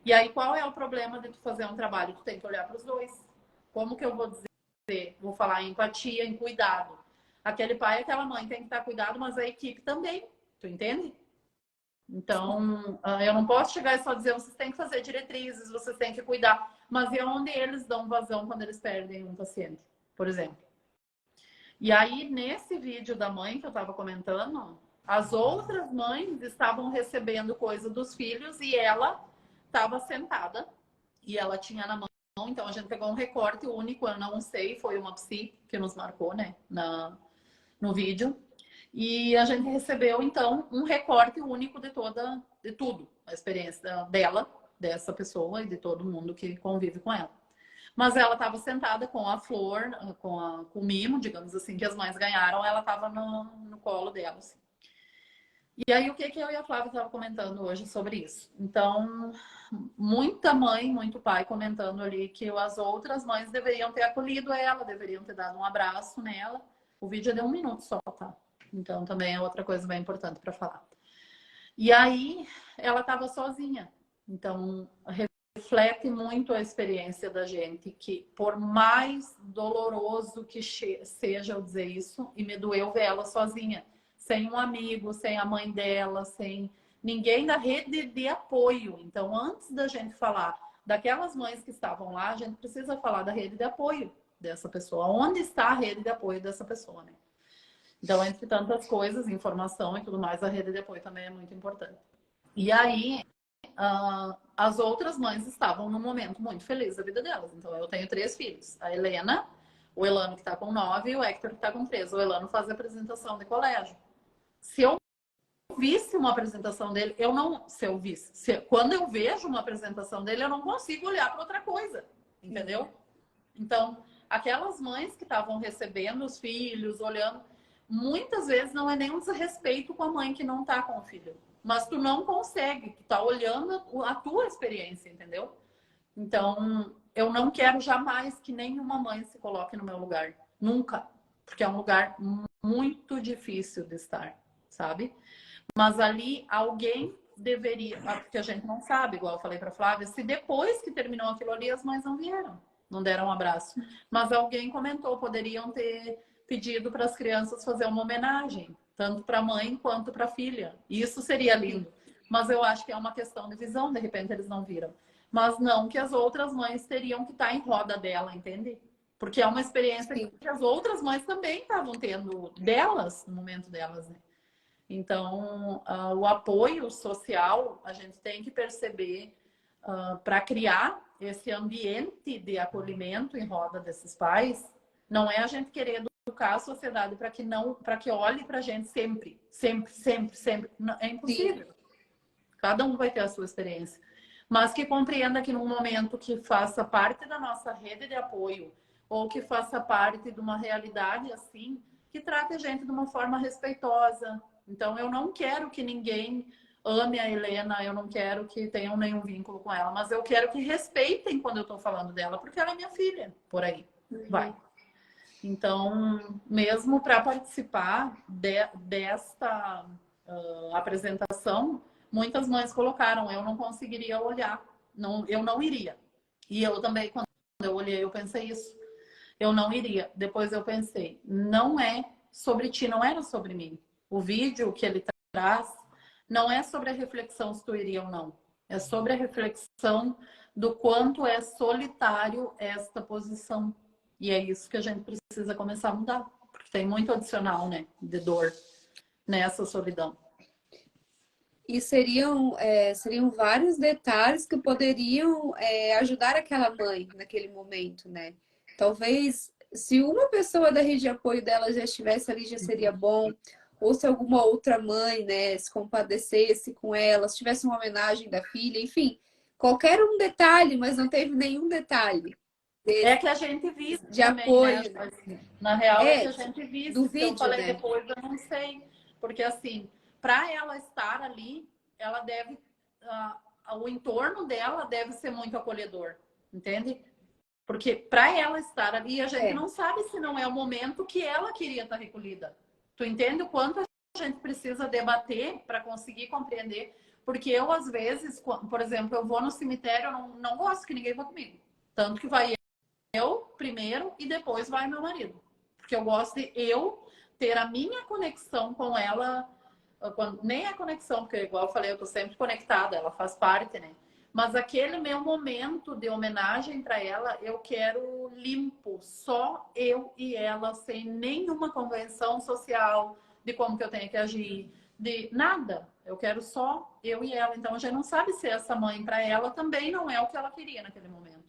E aí, qual é o problema de tu fazer um trabalho? Tu tem que olhar para os dois. Como que eu vou dizer? Vou falar em empatia, em cuidado. Aquele pai e aquela mãe tem que estar cuidado, mas a equipe também. Tu entende? Então, eu não posso chegar e só dizer vocês têm que fazer diretrizes, vocês têm que cuidar. Mas é onde eles dão vazão quando eles perdem um paciente, por exemplo. E aí, nesse vídeo da mãe que eu estava comentando, as outras mães estavam recebendo coisa dos filhos e ela estava sentada e ela tinha na mão. Então, a gente pegou um recorte único, eu não sei, foi uma psi que nos marcou, né, no vídeo. E a gente recebeu, então, um recorte único de tudo, a experiência dela, dessa pessoa e de todo mundo que convive com ela. Mas ela estava sentada com a flor, com o mimo, digamos assim, que as mães ganharam, ela estava no colo dela. Assim. E aí, o que eu e a Flávia estavam comentando hoje sobre isso? Então, muita mãe, muito pai comentando ali que as outras mães deveriam ter acolhido ela, deveriam ter dado um abraço nela. O vídeo é de 1 minuto só, tá? Então, também é outra coisa bem importante para falar. E aí, ela estava sozinha. Então, reflete muito a experiência da gente, que por mais doloroso que seja eu dizer isso, e me doeu ver ela sozinha, sem um amigo, sem a mãe dela, sem ninguém da rede de apoio. Então, antes da gente falar daquelas mães que estavam lá, a gente precisa falar da rede de apoio dessa pessoa. Onde está a rede de apoio dessa pessoa, né? Então, entre tantas coisas, informação e tudo mais, a rede de apoio também é muito importante. E aí, as outras mães estavam num momento muito feliz da vida delas. Então, eu tenho 3 filhos. A Helena, o Elano que está com 9 e o Hector que está com 3. O Elano faz apresentação de colégio. Se eu visse uma apresentação dele, eu não... Se eu visse... Quando eu vejo uma apresentação dele, eu não consigo olhar para outra coisa. Entendeu? Então, aquelas mães que estavam recebendo os filhos, olhando... Muitas vezes não é nenhum desrespeito com a mãe que não está com o filho. Mas tu não consegue, tu tá olhando a tua experiência, entendeu? Então, eu não quero jamais que nenhuma mãe se coloque no meu lugar. Nunca. Porque é um lugar muito difícil de estar, sabe? Mas ali alguém deveria, porque a gente não sabe, igual eu falei para Flávia, se depois que terminou aquilo ali as mães não vieram, não deram um abraço. Mas alguém comentou, poderiam ter pedido para as crianças fazer uma homenagem, tanto para a mãe quanto para a filha. Isso seria lindo. Mas eu acho que é uma questão de visão, de repente eles não viram. Mas não que as outras mães teriam que estar em roda dela, entende? Porque é uma experiência Sim. que as outras mães também estavam tendo delas, no momento delas, né? Então, o apoio social, a gente tem que perceber para criar esse ambiente de acolhimento em roda desses pais, não é a gente querer educar a sociedade para que não, para que olhe para a gente sempre, sempre, sempre, sempre. É impossível. Sim. Cada um vai ter a sua experiência. Mas que compreenda que num momento que faça parte da nossa rede de apoio ou que faça parte de uma realidade assim, que trate a gente de uma forma respeitosa. Então, eu não quero que ninguém ame a Helena, eu não quero que tenham nenhum vínculo com ela, mas eu quero que respeitem quando eu estou falando dela, porque ela é minha filha, por aí. Vai. Então, mesmo para participar desta apresentação, muitas mães colocaram, eu não conseguiria olhar, não, eu não iria. E eu também, quando eu olhei, eu pensei isso. Eu não iria. Depois eu pensei, não é sobre ti, não era sobre mim. O vídeo que ele traz não é sobre a reflexão se tu iria ou não. É sobre a reflexão do quanto é solitário esta posição. E é isso que a gente precisa começar a mudar. Porque tem muito adicional, né, de dor nessa solidão. E seriam vários detalhes que poderiam ajudar aquela mãe naquele momento, né? Talvez, se uma pessoa da rede de apoio dela já estivesse ali, já seria bom. Ou se alguma outra mãe, né, se compadecesse com ela, se tivesse uma homenagem da filha, enfim, qualquer um detalhe, mas não teve nenhum detalhe É que a gente visse de também, né? apoio, né? Na real é que É, a gente do visse. Se eu vídeo, falei né? depois, eu não sei. Porque assim, para ela estar ali, ela deve. O entorno dela deve ser muito acolhedor, entende? Porque para ela estar ali, a gente É, não sabe se não é o momento que ela queria estar recolhida. Tu entende o quanto a gente precisa debater para conseguir compreender? Porque eu, às vezes, por exemplo, eu vou no cemitério, eu não gosto que ninguém vá comigo. Tanto que vai eu primeiro e depois vai meu marido. Porque eu gosto de eu ter a minha conexão com ela, nem a conexão, porque igual eu falei, eu tô sempre conectada, ela faz parte, né? Mas aquele meu momento de homenagem para ela, eu quero limpo, só eu e ela, sem nenhuma convenção social de como que eu tenho que agir, de nada. Eu quero só eu e ela. Então a gente não sabe se essa mãe para ela também não é o que ela queria naquele momento.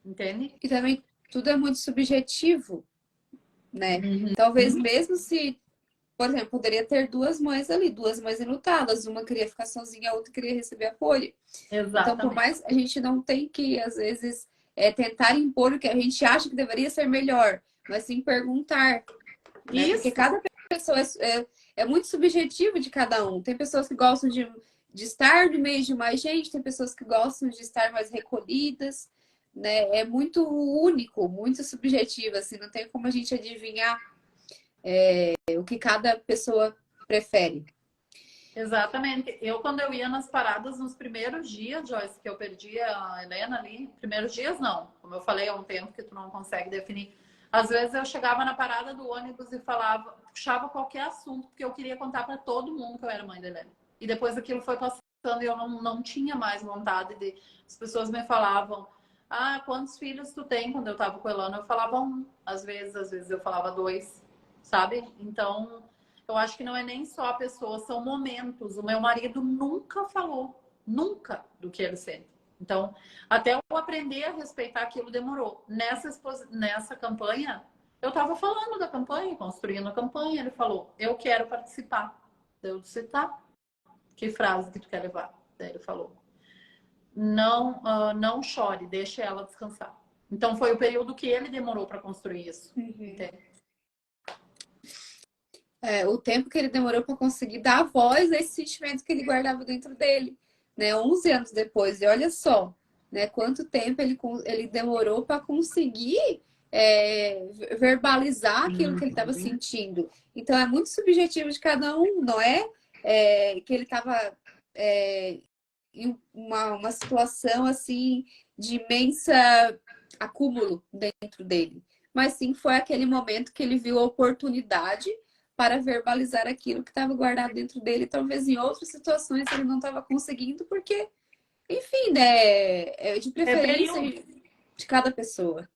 Entende? e também tudo é muito subjetivo, né? Uhum. Talvez mesmo se, por exemplo, poderia ter duas mães ali, duas mães enlutadas, uma queria ficar sozinha, a outra queria receber apoio. Então, por Exatamente. mais a gente não tem que, às vezes, tentar impor o que a gente acha que deveria ser melhor, mas sim perguntar, né? Porque Isso, cada pessoa é muito subjetivo de cada um. Tem pessoas que gostam de estar no meio de mais gente, tem pessoas que gostam de estar mais recolhidas, né? É muito único, muito subjetivo, assim, não tem como a gente adivinhar o que cada pessoa prefere. exatamente. Eu, quando eu ia nas paradas, nos primeiros dias, Joyce, que eu perdi a Helena ali, primeiros dias não, como eu falei, é um tempo que tu não consegue definir. Às vezes eu chegava na parada do ônibus e falava, puxava qualquer assunto, porque eu queria contar para todo mundo que eu era mãe da Helena. E depois aquilo foi passando e eu não tinha mais vontade de. As pessoas me falavam, ah, quantos filhos tu tem? Quando eu tava com a Helena, eu falava um, às vezes eu falava dois, sabe? Então. Eu acho que não é nem só a pessoa, são momentos. O meu marido nunca falou, nunca, do que ele sente. Então, até eu aprender a respeitar aquilo demorou. Nessa campanha, eu estava falando da campanha, construindo a campanha. Ele falou, eu quero participar. Eu disse, tá. Que frase que tu quer levar? Daí ele falou, não, não chore, deixe ela descansar. Então, foi o período que ele demorou para construir isso. Uhum. Entende? O tempo que ele demorou para conseguir dar voz a esse sentimento que ele guardava dentro dele, né? 11 anos depois. E olha só, né? Quanto tempo ele demorou para conseguir verbalizar aquilo que ele estava Uhum. sentindo. Então é muito subjetivo de cada um, não é, que ele estava em uma situação assim de imensa acúmulo dentro dele. Mas sim foi aquele momento que ele viu a oportunidade para verbalizar aquilo que estava guardado dentro dele. Talvez em outras situações ele não estava conseguindo, porque, enfim, né? É de É preferência período. de cada pessoa.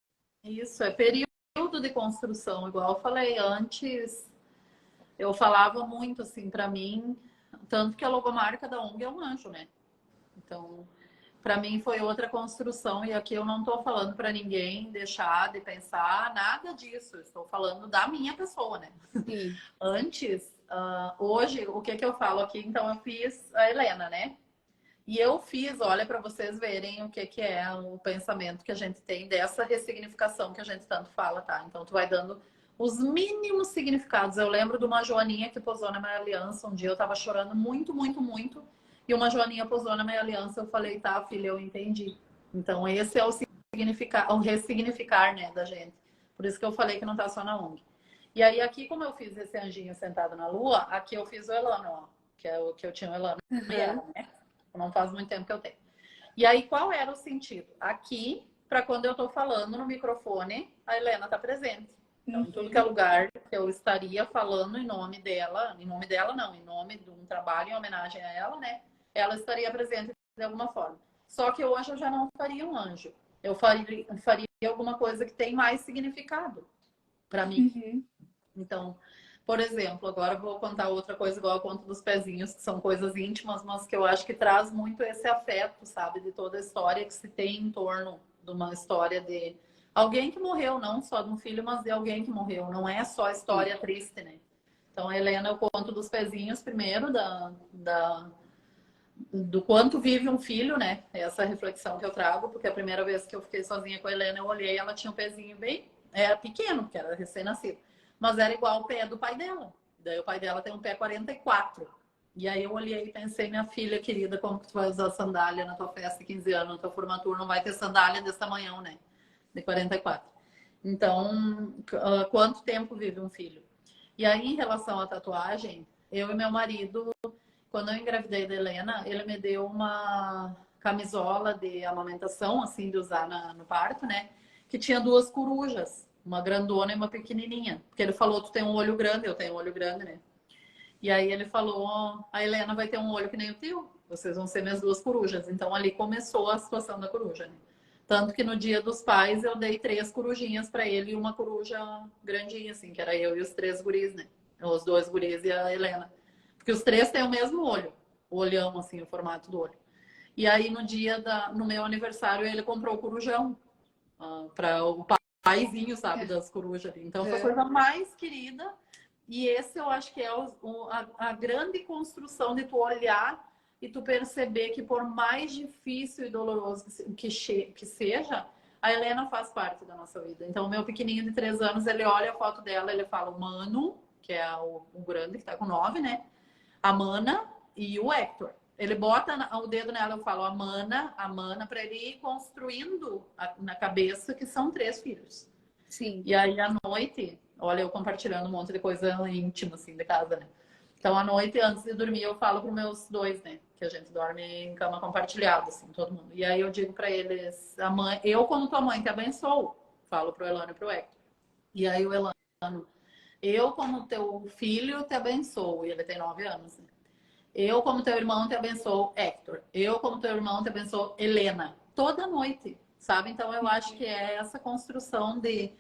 Isso, é período de construção. Igual eu falei antes, eu falava muito assim para mim, tanto que a logomarca da ONG é um anjo, né? Então, para mim foi outra construção e aqui eu não estou falando para ninguém deixar de pensar nada disso. Estou falando da minha pessoa, né? Sim. Antes, hoje, o que que eu falo aqui? Então, eu fiz a Helena, né? E eu fiz, olha, para vocês verem o que que é o pensamento que a gente tem dessa ressignificação que a gente tanto fala, tá? Então, tu vai dando os mínimos significados. Eu lembro de uma joaninha que posou na minha aliança. Um dia eu tava chorando muito, muito, muito. E uma joaninha posou na minha aliança. Eu falei, tá, filha, eu entendi. Então, esse é o significar, o ressignificar, né, da gente. Por isso que eu falei que não tá só na ONG. E aí, aqui, como eu fiz esse anjinho sentado na lua, aqui eu fiz o Elano, ó. Que é o que eu tinha o Elano e Uhum. ela, né? Não faz muito tempo que eu tenho. E aí, qual era o sentido? Aqui, para quando eu estou falando no microfone, a Helena está presente. Então, em tudo que é Uhum. lugar que eu estaria falando em nome dela não, em nome de um trabalho em homenagem a ela, né? Ela estaria presente de alguma forma. Só que hoje eu já não faria um anjo. Eu faria alguma coisa que tem mais significado para mim. Uhum. Então, por exemplo, agora eu vou contar outra coisa igual a conta dos pezinhos, que são coisas íntimas, mas que eu acho que traz muito esse afeto, sabe? De toda a história que se tem em torno de uma história de alguém que morreu, não só de um filho, mas de alguém que morreu. Não é só Sim. história triste, né? Então, a Helena, eu conto dos pezinhos primeiro, do quanto vive um filho, né? Essa reflexão que eu trago, porque a primeira vez que eu fiquei sozinha com a Helena, eu olhei, ela tinha um pezinho bem, era pequeno, porque era recém-nascido, mas era igual o pé do pai dela. Daí o pai dela tem um pé 44. E aí eu olhei e pensei, minha filha querida, como que tu vai usar sandália na tua festa de 15 anos, na tua formatura, não vai ter sandália desse tamanhão, né? De 44. Então, quanto tempo vive um filho? E aí, em relação à tatuagem, eu e meu marido quando eu engravidei da Helena, ele me deu uma camisola de amamentação, assim, de usar no parto, né? Que tinha duas corujas, uma grandona e uma pequenininha. Porque ele falou, tu tem um olho grande, eu tenho um olho grande, né? E aí ele falou, a Helena vai ter um olho que nem o teu, vocês vão ser minhas duas corujas. Então ali começou a situação da coruja, né? Tanto que no dia dos pais eu dei 3 corujinhas para ele e uma coruja grandinha, assim, que era eu e os 3 guris, né? Os 2 guris e a Helena. Porque os 3 têm o mesmo olho, o olhão, assim, o formato do olho. E aí no meu aniversário ele comprou o corujão para o paizinho, sabe, das corujas ali. Então foi a Uhum. coisa mais querida. E esse eu acho que é a grande construção de tu olhar e tu perceber que por mais difícil e doloroso que seja, a Helena faz parte da nossa vida. Então, o meu pequenininho de 3 anos, ele olha a foto dela, ele fala o Mano, que é o grande, que tá com 9, né? A Mana e o Hector. Ele bota o dedo nela, eu falo a Mana, para ele ir construindo na cabeça que são 3 filhos. Sim. E aí, à noite, olha, eu compartilhando um monte de coisa íntima, assim, de casa, né? Então, à noite, antes de dormir, eu falo para meus dois, né? Que a gente dorme em cama compartilhada, assim, todo mundo. E aí eu digo para eles, a mãe, eu como tua mãe te abençoo. Falo pro Elano e pro Hector. E aí o Elano, eu como teu filho te abençoo. E ele tem 9 anos, né? Eu, como teu irmão, te abençoo, Hector. Eu, como teu irmão, te abençoo, Helena. Toda noite, sabe? Então, eu acho que é essa construção de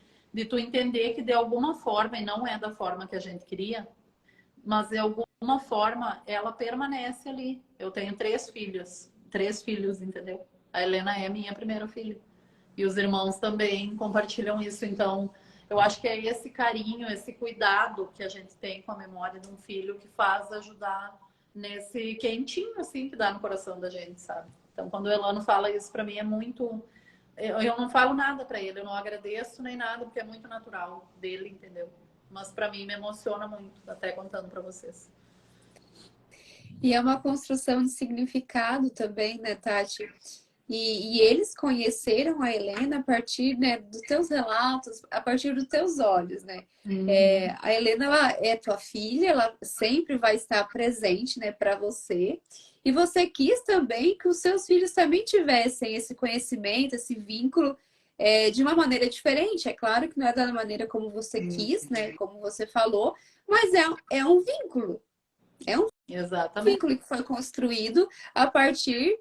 tu entender que, de alguma forma, e não é da forma que a gente queria, mas de alguma forma, ela permanece ali. Eu tenho 3 filhos. 3 filhos, entendeu? A Helena é minha primeira filha. E os irmãos também compartilham isso. Então, eu acho que é esse carinho, esse cuidado que a gente tem com a memória de um filho que faz ajudar nesse quentinho, assim, que dá no coração da gente, sabe? Então, quando o Elano fala isso para mim, é muito. Eu não falo nada para ele, eu não agradeço nem nada, porque é muito natural dele, entendeu? Mas para mim me emociona muito, até contando para vocês. E é uma construção de significado também, né, Tati? E eles conheceram a Helena a partir, né, dos teus relatos, a partir dos teus olhos, né? Uhum. A Helena, ela é tua filha, ela sempre vai estar presente, né, para você. E você quis também que os seus filhos também tivessem esse conhecimento, esse vínculo, de uma maneira diferente. É claro que não é da maneira como você quis, né, como você falou, mas é um vínculo. É um Exatamente. vínculo que foi construído a partir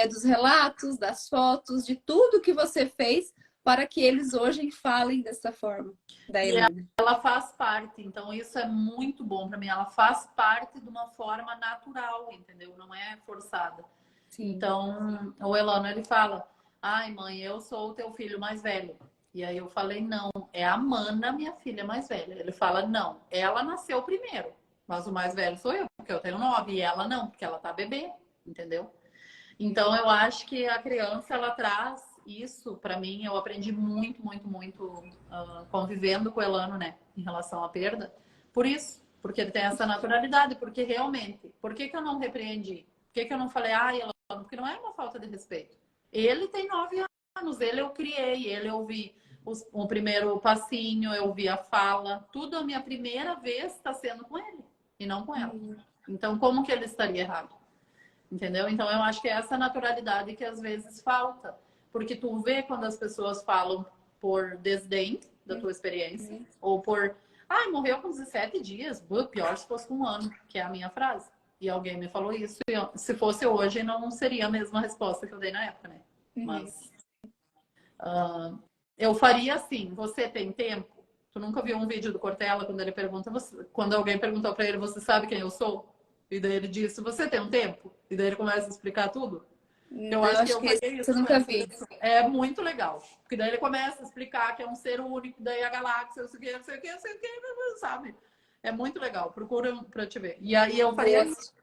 dos relatos, das fotos, de tudo que você fez para que eles hoje falem dessa forma da E Helena. ela faz parte, então isso é muito bom para mim. Ela faz parte de uma forma natural, entendeu? Não é forçada. Sim. Então, o Elano, ele fala: ai, mãe, eu sou o teu filho mais velho. E aí eu falei: não, é a Mana, minha filha mais velha. Ele fala: não, ela nasceu primeiro, mas o mais velho sou eu, porque eu tenho 9, e ela não, porque ela tá bebê, entendeu? Então, eu acho que a criança, ela traz isso para mim. Eu aprendi muito, muito, muito convivendo com o Elano, né, em relação à perda. Por isso, porque ele tem essa naturalidade, porque realmente, por que que eu não repreendi? Por que que eu não falei, ai, Elano, porque não é uma falta de respeito. Ele tem 9 anos, ele eu criei, ele eu vi o primeiro passinho, eu vi a fala, tudo a minha primeira vez está sendo com ele e não com ela. Então, como que ele estaria errado? Entendeu? Então eu acho que é essa naturalidade que às vezes falta. Porque tu vê quando as pessoas falam por desdém da tua experiência, ou por, ai, morreu com 17 dias, pior se fosse com 1 ano, que é a minha frase. E alguém me falou isso, e se fosse hoje, não seria a mesma resposta que eu dei na época, né? Mas eu faria assim, você tem tempo? Tu nunca viu um vídeo do Cortella quando ele pergunta, quando alguém perguntou para ele, você sabe quem eu sou? E daí ele disse, você tem um tempo? E daí ele começa a explicar tudo. Eu Não, acho que acho eu que esse faria eu isso com nunca essa vi. pessoa. É muito legal. Porque daí ele começa a explicar que é um ser único, daí a galáxia, não sei o que, não sei o que, não sei o que, sabe? É muito legal. Procura pra te ver. E aí eu faria Vou isso.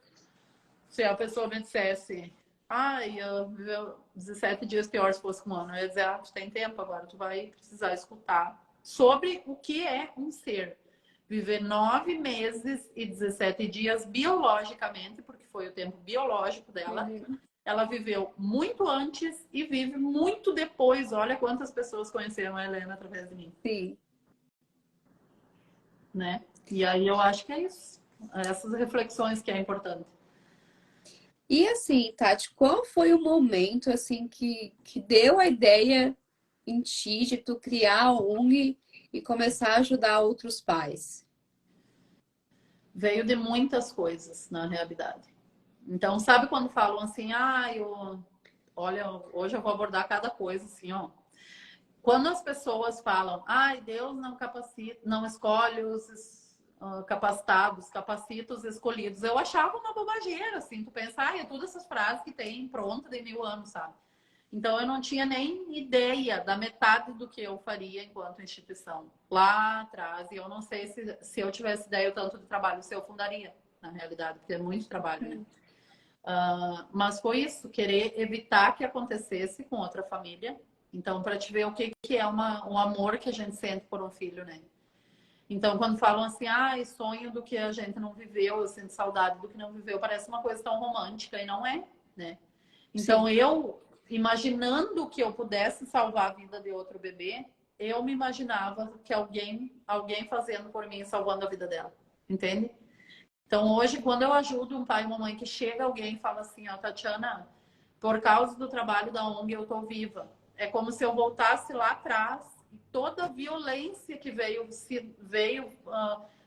Se a pessoa me dissesse, ai, viveu 17 dias pior se fosse com 1 ano. Eu ia dizer, ah, tu tem tempo agora, tu vai precisar escutar sobre o que é um ser. Viver 9 meses e 17 dias biologicamente, porque foi o tempo biológico dela. Ela viveu muito antes e vive muito depois. Olha quantas pessoas conheceram a Helena através de mim, sim. né? E aí eu acho que é isso. Essas reflexões que é importante. E assim, Tati, qual foi o momento assim que deu a ideia em ti de tu criar a ONG e começar a ajudar outros pais? Veio de muitas coisas, na realidade. Então, sabe quando falam assim, olha, hoje eu vou abordar cada coisa assim, ó. Quando as pessoas falam, ai, Deus não capacita, não escolhe os capacitados, capacita os escolhidos, eu achava uma bobageira, assim, tu pensa, ai, é todas essas frases que tem pronta de 1000 anos, sabe? Então eu não tinha nem ideia da metade do que eu faria enquanto instituição lá atrás. E eu não sei se eu tivesse ideia o tanto de trabalho, se eu fundaria, na realidade, porque é muito trabalho, né? Mas foi isso, querer evitar que acontecesse com outra família. Então, para te ver o que é um amor que a gente sente por um filho, né? Então, quando falam assim, sonho do que a gente não viveu, eu sinto saudade do que não viveu, parece uma coisa tão romântica e não é, né? Então, Sim. eu, imaginando que eu pudesse salvar a vida de outro bebê, eu me imaginava que alguém fazendo por mim, salvando a vida dela, entende? Então, hoje, quando eu ajudo um pai e uma mãe que chega alguém e fala assim, ó, Tatiana, por causa do trabalho da ONG eu tô viva. É como se eu voltasse lá atrás e toda a violência que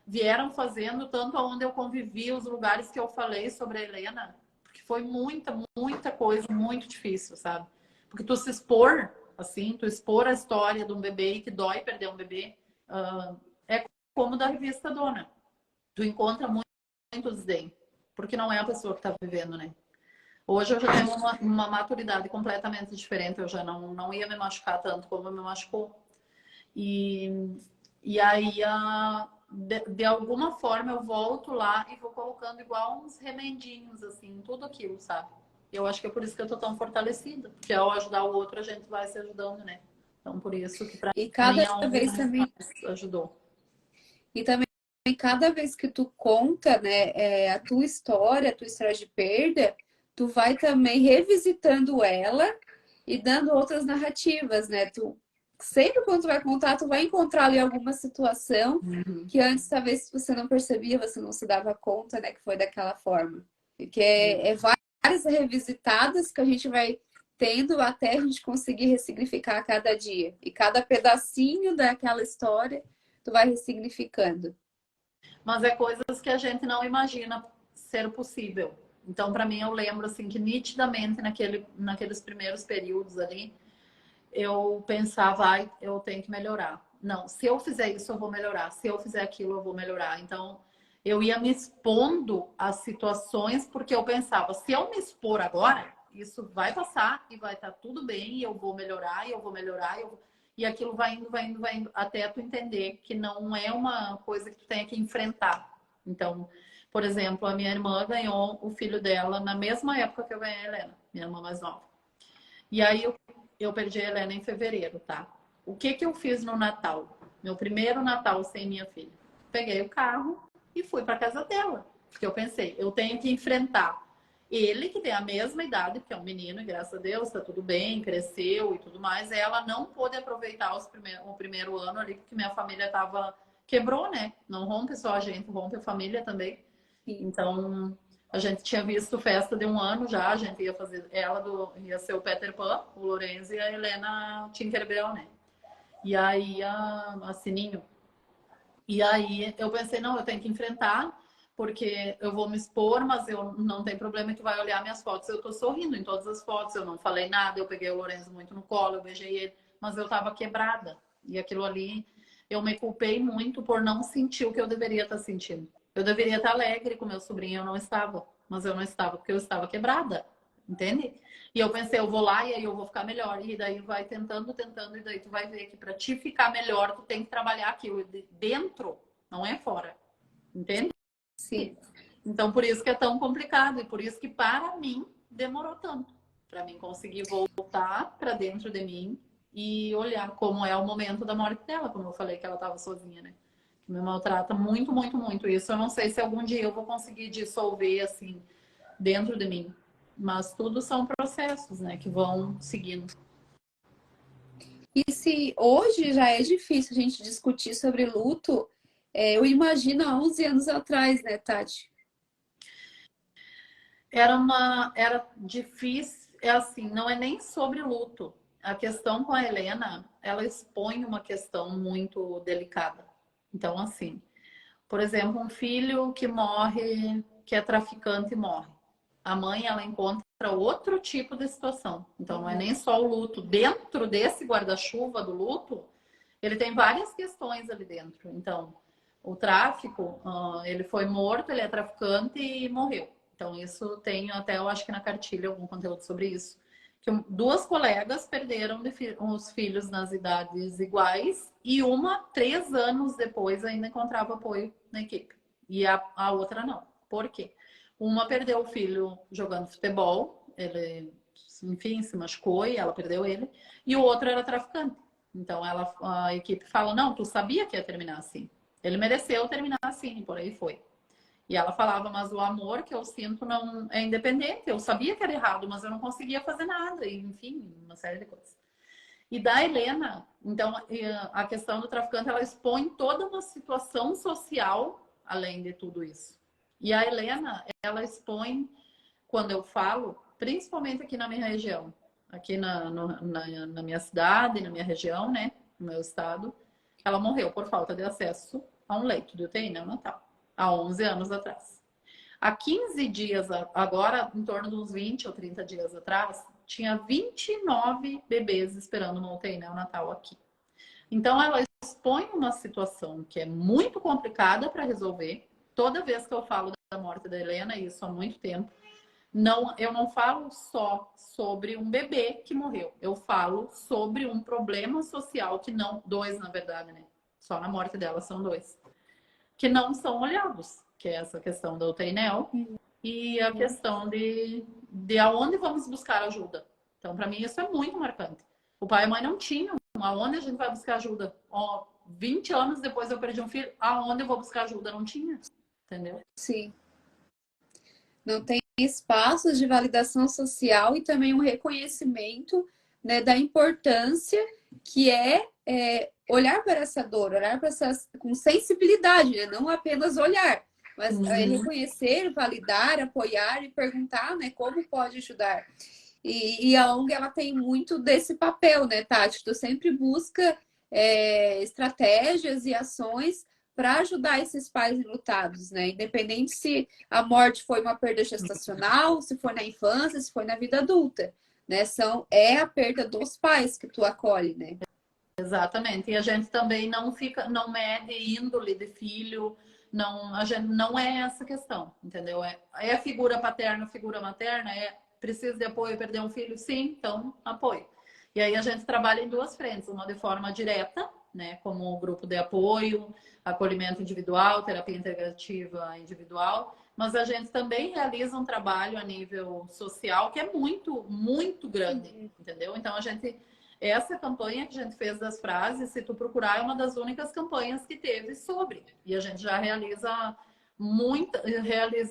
vieram fazendo, tanto onde eu convivi, os lugares que eu falei sobre a Helena, porque foi muita, muita coisa, muito difícil, sabe? Porque tu se expor, assim, tu expor a história de um bebê e que dói perder um bebê, é como da revista Dona. Tu encontra muito desdém, porque não é a pessoa que está vivendo, né? Hoje eu já tenho uma maturidade completamente diferente, eu já não ia me machucar tanto como me machucou. E aí, de alguma forma, eu volto lá e vou colocando igual uns remendinhos, assim, tudo aquilo, sabe? Eu acho que é por isso que eu tô tão fortalecida, porque ao ajudar o outro, a gente vai se ajudando, né? Então, por isso que pra E mim cada a ONG vez também, ajudou. e também cada vez que tu conta, né, a tua história de perda, tu vai também revisitando ela e dando outras narrativas, né? Tu sempre quando tu vai contar, tu vai encontrar ali alguma situação que antes talvez você não percebia, você não se dava conta, né, que foi daquela forma. Porque é várias revisitadas que a gente vai tendo até a gente conseguir ressignificar a cada dia. E cada pedacinho daquela história, tu vai ressignificando. Mas é coisas que a gente não imagina ser possível. Então, para mim, eu lembro assim que nitidamente naqueles primeiros períodos ali, eu pensava, ai, eu tenho que melhorar. Não, se eu fizer isso, eu vou melhorar. Se eu fizer aquilo, eu vou melhorar. Então, eu ia me expondo às situações porque eu pensava, se eu me expor agora, isso vai passar e vai estar tudo bem, e eu vou melhorar, e eu vou melhorar, e aquilo vai indo, vai indo, vai indo, até tu entender que não é uma coisa que tu tenha que enfrentar. Então, por exemplo, a minha irmã ganhou o filho dela na mesma época que eu ganhei a Helena, minha irmã mais nova. E aí eu perdi a Helena em fevereiro, tá? O que que eu fiz no Natal? Meu primeiro Natal sem minha filha. Peguei o carro e fui para casa dela. Porque eu pensei, eu tenho que enfrentar ele, que tem a mesma idade, porque é um menino, e graças a Deus tá tudo bem, cresceu e tudo mais. Ela não pôde aproveitar o primeiro ano ali, porque minha família tava... Quebrou, né? Não rompe só a gente, rompe a família também. Sim. Então, a gente tinha visto festa de um ano já, a gente ia fazer, ia ser o Peter Pan, o Lorenzo e a Helena Tinkerbell, né? E aí a Sininho. E aí eu pensei, não, eu tenho que enfrentar, porque eu vou me expor, mas eu não tem problema que vai olhar minhas fotos. Eu tô sorrindo em todas as fotos, eu não falei nada, eu peguei o Lorenzo muito no colo, eu beijei ele, mas eu tava quebrada. E aquilo ali, eu me culpei muito por não sentir o que eu deveria estar sentindo. Eu deveria estar alegre com meu sobrinho, eu não estava. Mas eu não estava porque eu estava quebrada, entende? E eu pensei, eu vou lá e aí eu vou ficar melhor. E daí vai tentando, tentando, e daí tu vai ver que para te ficar melhor, tu tem que trabalhar aquilo dentro, não é fora. Entende? Sim. Então, por isso que é tão complicado e por isso que para mim demorou tanto. Para mim conseguir voltar para dentro de mim e olhar como é o momento da morte dela, como eu falei que ela estava sozinha, né? Me maltrata muito, muito, muito. Isso eu não sei se algum dia eu vou conseguir dissolver assim dentro de mim. Mas tudo são processos, né, que vão seguindo. E se hoje já é difícil a gente discutir sobre luto, eu imagino há 11 anos atrás, né, Tati? Era difícil, é assim, não é nem sobre luto. A questão com a Helena, ela expõe uma questão muito delicada. Então, assim, por exemplo, um filho que morre, que é traficante e morre. A mãe, ela encontra outro tipo de situação. Então, não é nem só o luto. Dentro desse guarda-chuva do luto, ele tem várias questões ali dentro. Então, o tráfico, ele foi morto, ele é traficante e morreu. Então, isso tem até, eu acho que na cartilha, algum conteúdo sobre isso. Que duas colegas perderam os filhos nas idades iguais e uma, 3 anos depois, ainda encontrava apoio na equipe. E a outra não. Por quê? Uma perdeu o filho jogando futebol, ele, enfim, se machucou e ela perdeu ele. E o outro era traficante. Então a equipe fala, não, tu sabia que ia terminar assim. Ele mereceu terminar assim, e por aí foi. E ela falava, mas o amor que eu sinto não é independente. Eu sabia que era errado, mas eu não conseguia fazer nada. E, enfim, uma série de coisas. E da Helena, então, a questão do traficante, ela expõe toda uma situação social além de tudo isso. E a Helena, ela expõe, quando eu falo, principalmente aqui na minha região, aqui na minha cidade, na minha região, né, no meu estado, ela morreu por falta de acesso a um leito de UTI neonatal, há 11 anos atrás. Há 15 dias, agora, em torno de uns 20 ou 30 dias atrás, tinha 29 bebês esperando uma UTI neonatal aqui. Então, ela expõe uma situação que é muito complicada para resolver. Toda vez que eu falo da morte da Helena, isso há muito tempo, eu não falo só sobre um bebê que morreu. Eu falo sobre um problema social que não... Dois, na verdade, né? Só na morte dela são dois. Que não são olhados. Que é essa questão da UTI neo e a questão de aonde vamos buscar ajuda. Então, para mim, isso é muito marcante. O pai e a mãe não tinham. Aonde a gente vai buscar ajuda? 20 anos depois eu perdi um filho, aonde eu vou buscar ajuda? Não tinha. Entendeu? Sim. Não tem espaços de validação social e também um reconhecimento né, da importância que olhar para essa dor, olhar para essa com sensibilidade, né? Não apenas olhar, mas reconhecer, validar, apoiar e perguntar, né, como pode ajudar. E a ONG, ela tem muito desse papel, né, Tati? Tu sempre busca estratégias e ações para ajudar esses pais enlutados, né? Independente se a morte foi uma perda gestacional, se foi na infância, se foi na vida adulta, né? É a perda dos pais que tu acolhe, né? Exatamente. E a gente também não mede índole de filho, não, a gente não é essa questão, entendeu? É figura paterna, figura materna, precisa de apoio, perder um filho? Sim, então apoio. E aí a gente trabalha em duas frentes, uma de forma direta, né, como grupo de apoio, acolhimento individual, terapia integrativa individual, mas a gente também realiza um trabalho a nível social que é muito, muito grande, entendeu? Então essa campanha que a gente fez das frases, se tu procurar, é uma das únicas campanhas que teve sobre. E a gente já realiza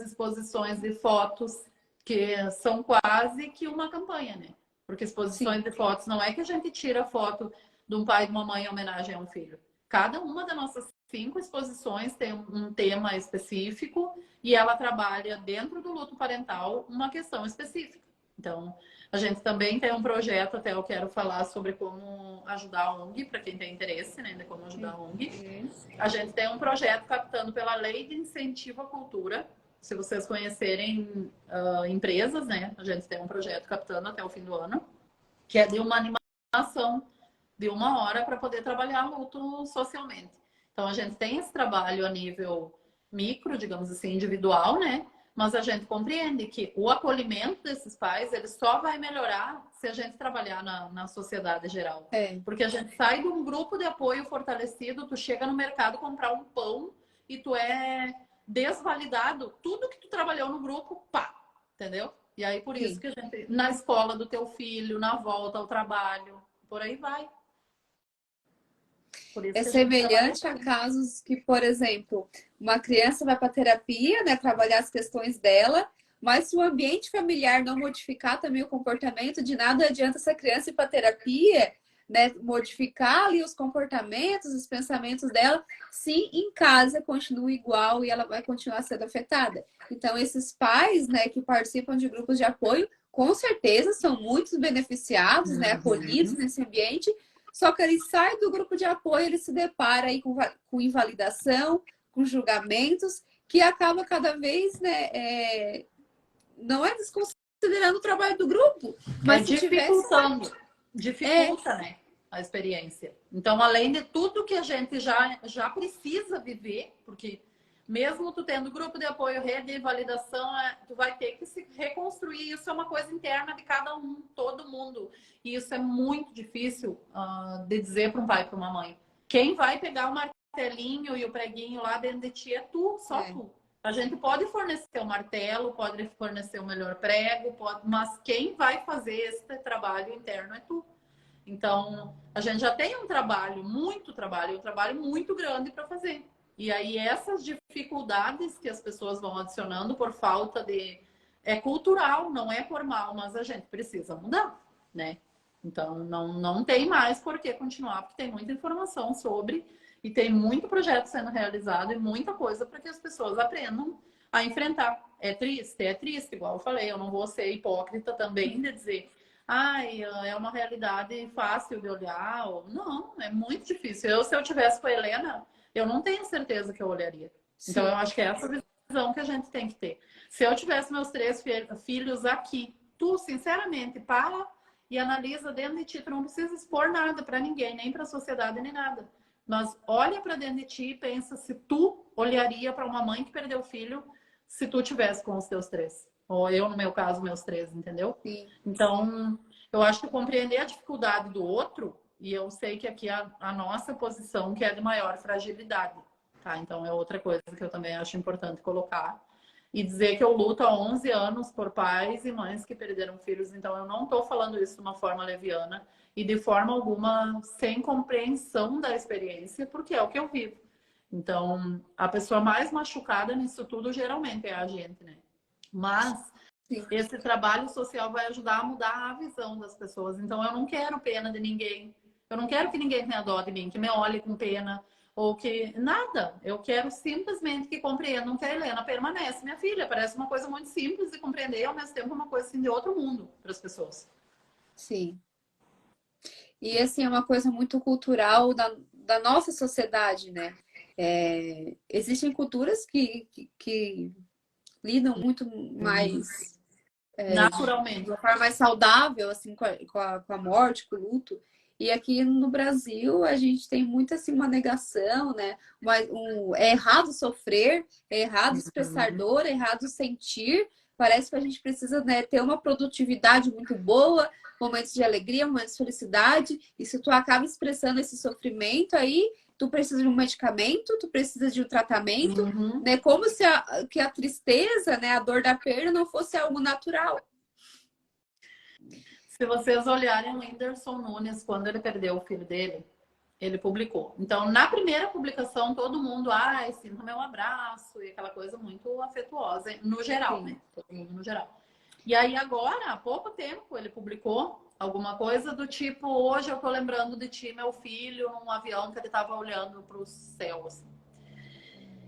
exposições de fotos que são quase que uma campanha, né? Porque exposições de fotos não é que a gente tira foto de um pai e de uma mãe em homenagem a um filho. Cada uma das nossas 5 exposições tem um tema específico e ela trabalha dentro do luto parental uma questão específica. Então, a gente também tem um projeto, até eu quero falar sobre como ajudar a ONG, para quem tem interesse, né, de como ajudar a ONG. A gente tem um projeto captando pela Lei de Incentivo à Cultura. Se vocês conhecerem empresas, né, a gente tem um projeto captando até o fim do ano, que é de uma animação de 1 hora para poder trabalhar luto socialmente. Então, a gente tem esse trabalho a nível micro, digamos assim, individual, né? Mas a gente compreende que o acolhimento desses pais, ele só vai melhorar se a gente trabalhar na sociedade geral. Porque a gente sai de um grupo de apoio fortalecido, tu chega no mercado comprar um pão e tu é desvalidado. Tudo que tu trabalhou no grupo, pá, entendeu? E aí, por isso que a gente, na escola do teu filho, na volta ao trabalho, por aí vai. É semelhante a casos que, por exemplo, uma criança vai para terapia, né, trabalhar as questões dela, mas se o ambiente familiar não modificar também o comportamento, de nada adianta essa criança ir para terapia, né, modificar ali os comportamentos, os pensamentos dela, se em casa continua igual e ela vai continuar sendo afetada. Então, esses pais, né, que participam de grupos de apoio, com certeza são muitos beneficiados, né, acolhidos nesse ambiente. Só que ele sai do grupo de apoio, ele se depara aí com invalidação, com julgamentos, que acaba cada vez, né, não é desconsiderando o trabalho do grupo, mas dificulta, né, a experiência. Então, além de tudo que a gente já precisa viver, porque mesmo tu tendo grupo de apoio, rede de validação, tu vai ter que se reconstruir. Isso é uma coisa interna de cada um, todo mundo. E isso é muito difícil de dizer para um pai e para uma mãe. Quem vai pegar o martelinho e o preguinho lá dentro de ti é tu, só tu. A gente pode fornecer o martelo, pode fornecer o melhor prego, mas quem vai fazer esse trabalho interno é tu. Então, a gente já tem um trabalho muito grande para fazer. E aí essas dificuldades que as pessoas vão adicionando por falta de... É cultural, não é formal, mas a gente precisa mudar, né? Então, não tem mais por que continuar, porque tem muita informação sobre e tem muito projeto sendo realizado e muita coisa para que as pessoas aprendam a enfrentar. É triste, igual eu falei, eu não vou ser hipócrita também de dizer é uma realidade fácil de olhar. Não, é muito difícil. Se eu tivesse com a Helena, eu não tenho certeza que eu olharia. Sim. Então, eu acho que é essa visão que a gente tem que ter. Se eu tivesse meus 3 filhos aqui, tu, sinceramente, para e analisa dentro de ti. Tu não precisa expor nada para ninguém, nem para a sociedade, nem nada. Mas olha para dentro de ti e pensa se tu olharia para uma mãe que perdeu o filho se tu tivesse com os teus 3. Ou eu, no meu caso, meus 3, entendeu? Sim. Então, eu acho que compreender a dificuldade do outro, e eu sei que aqui a nossa posição que é de maior fragilidade, tá? Então, é outra coisa que eu também acho importante colocar. E dizer que eu luto há 11 anos por pais e mães que perderam filhos. Então, eu não estou falando isso de uma forma leviana e de forma alguma sem compreensão da experiência, porque é o que eu vivo. Então, a pessoa mais machucada nisso tudo geralmente é a gente, né? Mas Sim. Esse trabalho social vai ajudar a mudar a visão das pessoas. Então, eu não quero pena de ninguém. Eu não quero que ninguém tenha dó de mim, que me olhe com pena, ou que nada. Eu quero simplesmente que compreendam que a Helena permanece minha filha. Parece uma coisa muito simples de compreender, e ao mesmo tempo uma coisa assim de outro mundo para as pessoas. Sim. E assim, é uma coisa muito cultural da nossa sociedade, né? Existem culturas que lidam muito mais de Naturalmente. uma forma mais saudável, assim, com a morte, com o luto. E aqui no Brasil a gente tem muito assim uma negação, né? É errado sofrer, é errado expressar Uhum. dor, é errado sentir. Parece que a gente precisa, né, ter uma produtividade muito boa, momentos de alegria, momentos de felicidade. E se tu acaba expressando esse sofrimento, aí tu precisa de um medicamento, tu precisa de um tratamento, Uhum. né? Como se que a tristeza, né, a dor da perda não fosse algo natural. Se vocês olharem o Whindersson Nunes, quando ele perdeu o filho dele, ele publicou. Então, na primeira publicação, todo mundo, ai, sinta meu abraço, e aquela coisa muito afetuosa, no geral, né? Sim. Todo mundo no geral. E aí, agora, há pouco tempo, ele publicou alguma coisa do tipo: hoje eu tô lembrando de ti, meu filho, num avião que ele tava olhando pro céu, assim.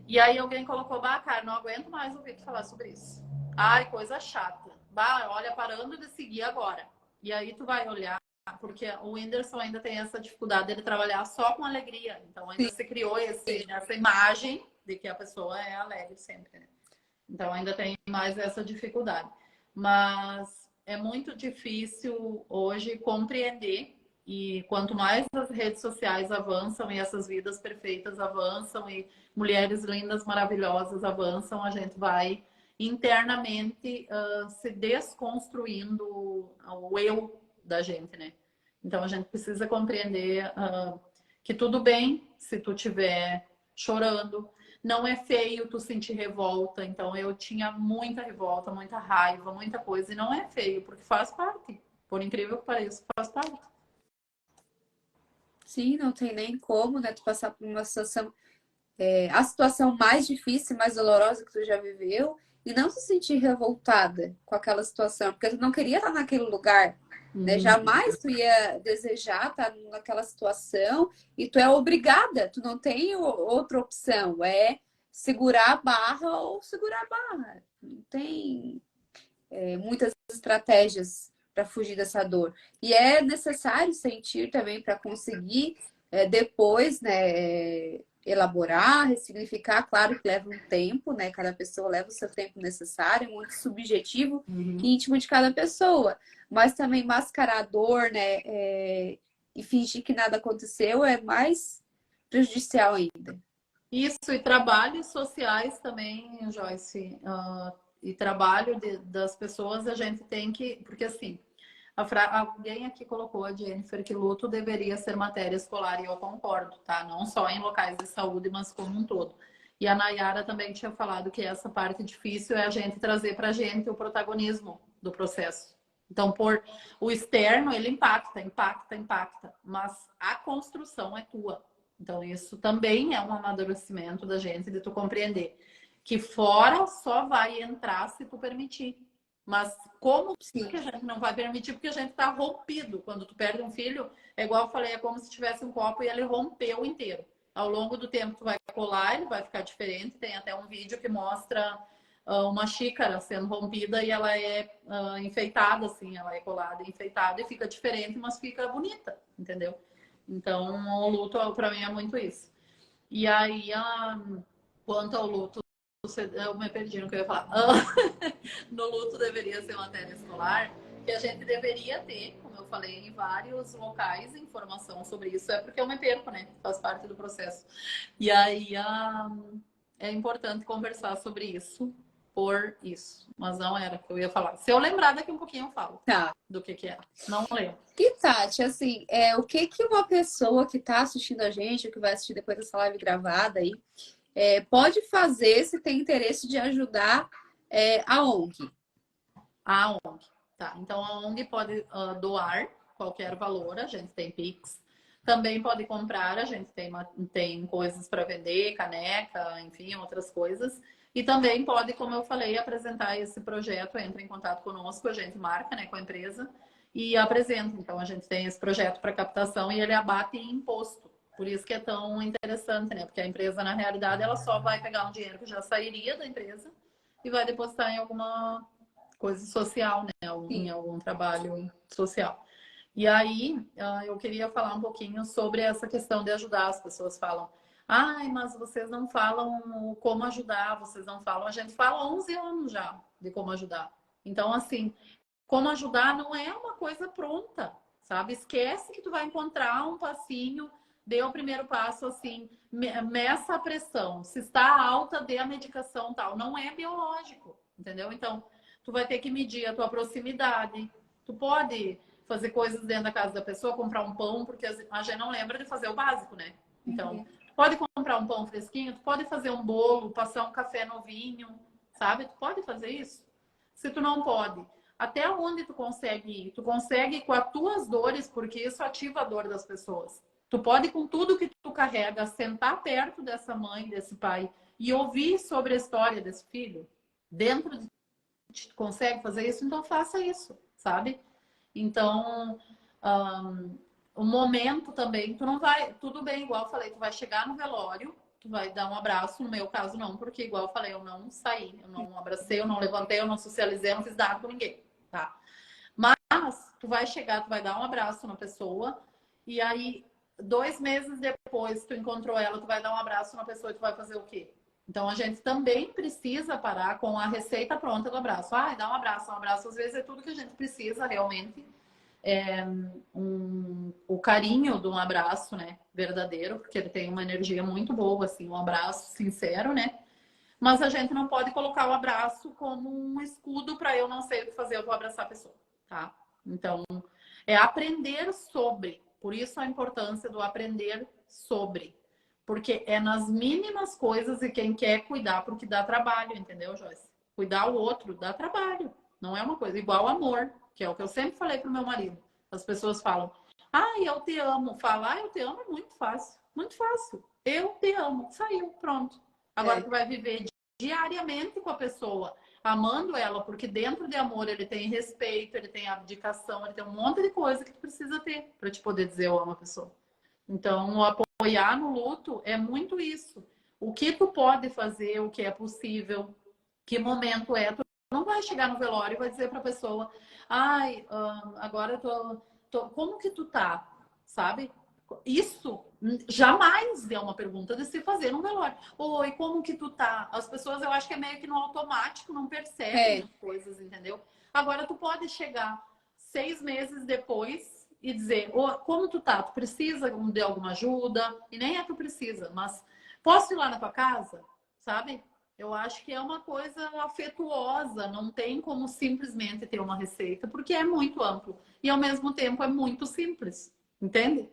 E aí alguém colocou: bah, cara, não aguento mais ouvir tu falar sobre isso. Ai, coisa chata. Bah, olha, parando de seguir agora. E aí tu vai olhar, porque o Whindersson ainda tem essa dificuldade de trabalhar só com alegria. Então ainda se criou essa imagem de que a pessoa é alegre sempre, né? Então ainda tem mais essa dificuldade. Mas é muito difícil hoje compreender, e quanto mais as redes sociais avançam e essas vidas perfeitas avançam e mulheres lindas, maravilhosas avançam, a gente vai internamente se desconstruindo o eu da gente, né? Então a gente precisa compreender que tudo bem se tu estiver chorando, não é feio tu sentir revolta. Então eu tinha muita revolta, muita raiva, muita coisa. E não é feio, porque faz parte. Por incrível que pareça, faz parte. Sim, não tem nem como, né, tu passar por uma situação, a situação mais difícil, mais dolorosa que tu já viveu, e não se sentir revoltada com aquela situação, porque tu não queria estar naquele lugar, né? Uhum. Jamais tu ia desejar estar naquela situação e tu é obrigada, tu não tem outra opção, é segurar a barra ou segurar a barra. Não tem muitas estratégias para fugir dessa dor. E é necessário sentir também para conseguir depois, né, elaborar, ressignificar. Claro que leva um tempo, né? Cada pessoa leva o seu tempo necessário, é muito subjetivo Uhum. e íntimo de cada pessoa. Mas também mascarar a dor, né, e fingir que nada aconteceu é mais prejudicial ainda. Isso, e trabalhos sociais também, Joyce, e trabalho das pessoas, a gente tem que. Porque assim, alguém aqui colocou, a Jennifer, que luto deveria ser matéria escolar, e eu concordo, tá? Não só em locais de saúde, mas como um todo. E a Nayara também tinha falado que essa parte difícil é a gente trazer pra gente o protagonismo do processo. Então, por o externo, ele impacta, impacta, impacta, mas a construção é tua. Então, isso também é um amadurecimento da gente, de tu compreender que fora só vai entrar se tu permitir. Mas como Sim, que a gente não vai permitir? Porque a gente tá rompido. Quando tu perde um filho, é igual eu falei, é como se tivesse um copo e ele rompeu inteiro. Ao longo do tempo, tu vai colar, ele vai ficar diferente. Tem até um vídeo que mostra uma xícara sendo rompida e ela é enfeitada, assim, ela é colada e enfeitada e fica diferente, mas fica bonita, entendeu? Então, o luto, para mim, é muito isso. E aí, quanto ao luto, eu me perdi no que eu ia falar. No luto deveria ser matéria escolar, que a gente deveria ter, como eu falei, em vários locais, informação sobre isso. É porque eu me perco, né? Faz parte do processo. E aí, é importante conversar sobre isso por isso. Mas não era o que eu ia falar. Se eu lembrar daqui um pouquinho, eu falo tá. do que era. Não lembro. E Tati, assim, o que que uma pessoa que está assistindo a gente, ou que vai assistir depois dessa live gravada aí, pode fazer se tem interesse de ajudar a ONG? A ONG. Tá, então a ONG pode doar qualquer valor, a gente tem Pix. Também pode comprar, a gente tem coisas para vender, caneca, enfim, outras coisas. E também pode, como eu falei, apresentar esse projeto, entra em contato conosco, a gente marca, né, com a empresa e apresenta. Então, a gente tem esse projeto para captação e ele abate em imposto. Por isso que é tão interessante, né? Porque a empresa, na realidade, ela só vai pegar um dinheiro que já sairia da empresa e vai depositar em alguma coisa social, né? Em algum trabalho social. E aí, eu queria falar um pouquinho sobre essa questão de ajudar. As pessoas falam, ai, mas vocês não falam como ajudar, vocês não falam. A gente fala há 11 anos já de como ajudar. Então, assim, como ajudar não é uma coisa pronta, sabe? Esquece que tu vai encontrar um passinho, dê o primeiro passo assim, meça a pressão. Se está alta, dê a medicação tal. Não é biológico, entendeu? Então, tu vai ter que medir a tua proximidade. Tu pode fazer coisas dentro da casa da pessoa, comprar um pão, porque a gente não lembra de fazer o básico, né? Então, tu pode comprar um pão fresquinho, tu pode fazer um bolo, passar um café no vinho, sabe? Tu pode fazer isso. Se tu não pode, até onde tu consegue ir? Tu consegue com as tuas dores, porque isso ativa a dor das pessoas. Tu pode, com tudo que tu carrega, sentar perto dessa mãe, desse pai e ouvir sobre a história desse filho. Dentro de ti, tu consegue fazer isso? Então faça isso, sabe? Então, o momento também, tu não vai, tudo bem, igual eu falei, tu vai chegar no velório, tu vai dar um abraço, no meu caso não, porque igual eu falei, eu não saí, eu não abracei, eu não levantei, eu não socializei, eu não fiz nada com ninguém, tá? Mas tu vai chegar, tu vai dar um abraço na pessoa e aí 2 meses depois tu encontrou ela, tu vai dar um abraço na pessoa e tu vai fazer o quê? Então a gente também precisa parar com a receita pronta do abraço. Ah, dá um abraço. Um abraço às vezes é tudo que a gente precisa realmente. O carinho de um abraço, né, verdadeiro, porque ele tem uma energia muito boa, assim, um abraço sincero, né? Mas a gente não pode colocar o abraço como um escudo para eu não sei o que fazer, eu vou abraçar a pessoa, tá? Então, é aprender sobre. Por isso a importância do aprender sobre. Porque é nas mínimas coisas e quem quer cuidar, porque dá trabalho, entendeu, Joyce? Cuidar o outro dá trabalho. Não é uma coisa igual amor, que é o que eu sempre falei pro meu marido. As pessoas falam, ah, eu te amo. Falar eu te amo é muito fácil. Muito fácil. Eu te amo. Saiu, pronto. Agora tu vai viver diariamente com a pessoa, amando ela, porque dentro de amor ele tem respeito, ele tem abdicação, ele tem um monte de coisa que tu precisa ter para te poder dizer eu amo a pessoa. Então, o apoiar no luto é muito isso. O que tu pode fazer, o que é possível, que momento é. Tu não vai chegar no velório e vai dizer para a pessoa, ai, agora eu como que tu tá? Sabe? Isso jamais é uma pergunta de se fazer num velório. Oi, como que tu tá? As pessoas, eu acho que é meio que no automático, não percebem as coisas, entendeu? Agora, tu pode chegar 6 meses depois e dizer, como tu tá? Tu precisa de alguma ajuda? E nem é tu precisa, mas posso ir lá na tua casa? Sabe? Eu acho que é uma coisa afetuosa, não tem como simplesmente ter uma receita, porque é muito amplo. E ao mesmo tempo é muito simples, entende?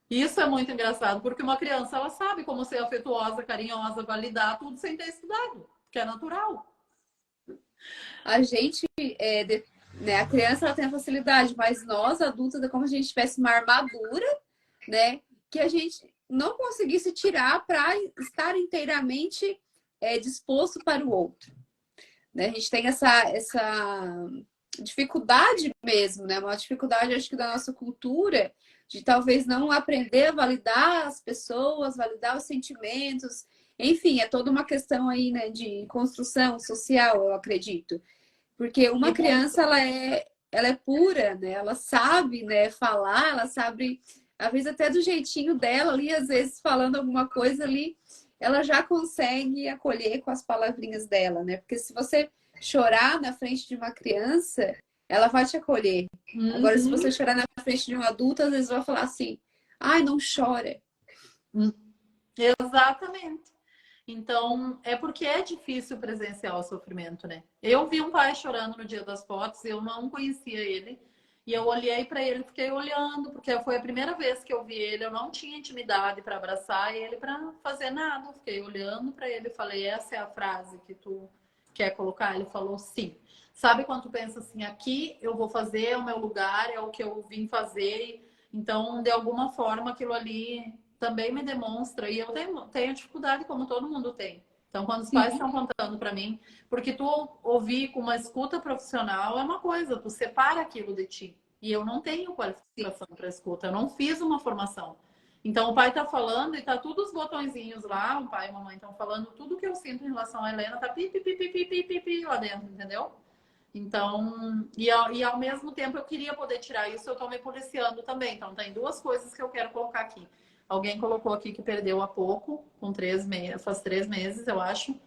Isso é muito engraçado, porque uma criança, ela sabe como ser afetuosa, carinhosa, validar tudo sem ter estudado, que é natural. A gente, né, a criança ela tem a facilidade, mas nós, adultos, é como se a gente tivesse uma armadura, né, que a gente não conseguisse tirar para estar inteiramente disposto para o outro. Né? A gente tem essa dificuldade mesmo, né? Uma dificuldade, acho que, da nossa cultura, de talvez não aprender a validar as pessoas, validar os sentimentos. Enfim, é toda uma questão aí, né, de construção social, eu acredito. Porque uma criança, ela é pura, né? Ela sabe, né, falar, ela sabe, às vezes até do jeitinho dela ali, às vezes falando alguma coisa ali, ela já consegue acolher com as palavrinhas dela, né? Porque se você chorar na frente de uma criança, ela vai te acolher. Agora, se você chorar na frente de um adulto, às vezes vai falar assim, ai, não chora. Exatamente. Então, é porque é difícil presenciar o sofrimento, né? Eu vi um pai chorando no dia das fotos, eu não conhecia ele. E eu olhei para ele, fiquei olhando, porque foi a primeira vez que eu vi ele, eu não tinha intimidade para abraçar ele, para fazer nada. Eu fiquei olhando para ele e falei, essa é a frase que tu quer colocar? Ele falou, sim. Sabe quando tu pensa assim, aqui eu vou fazer, é o meu lugar, é o que eu vim fazer. Então, de alguma forma, aquilo ali também me demonstra, e eu tenho dificuldade como todo mundo tem, Então, quando os pais estão contando para mim, porque tu ouvir com uma escuta profissional é uma coisa, tu separa aquilo de ti. E eu não tenho qualificação para escuta, eu não fiz uma formação. Então, o pai tá falando e tá tudo os botõezinhos lá, o pai e a mamãe estão falando, tudo que eu sinto em relação a Helena tá pi, pi, pi, pi, pi, pi, pi, pi, lá dentro, entendeu? Então, ao mesmo tempo eu queria poder tirar isso, eu tô me policiando também. Então, tem duas coisas que eu quero colocar aqui. Alguém colocou aqui que perdeu há pouco, com 3 meses, faz 3 meses, eu acho.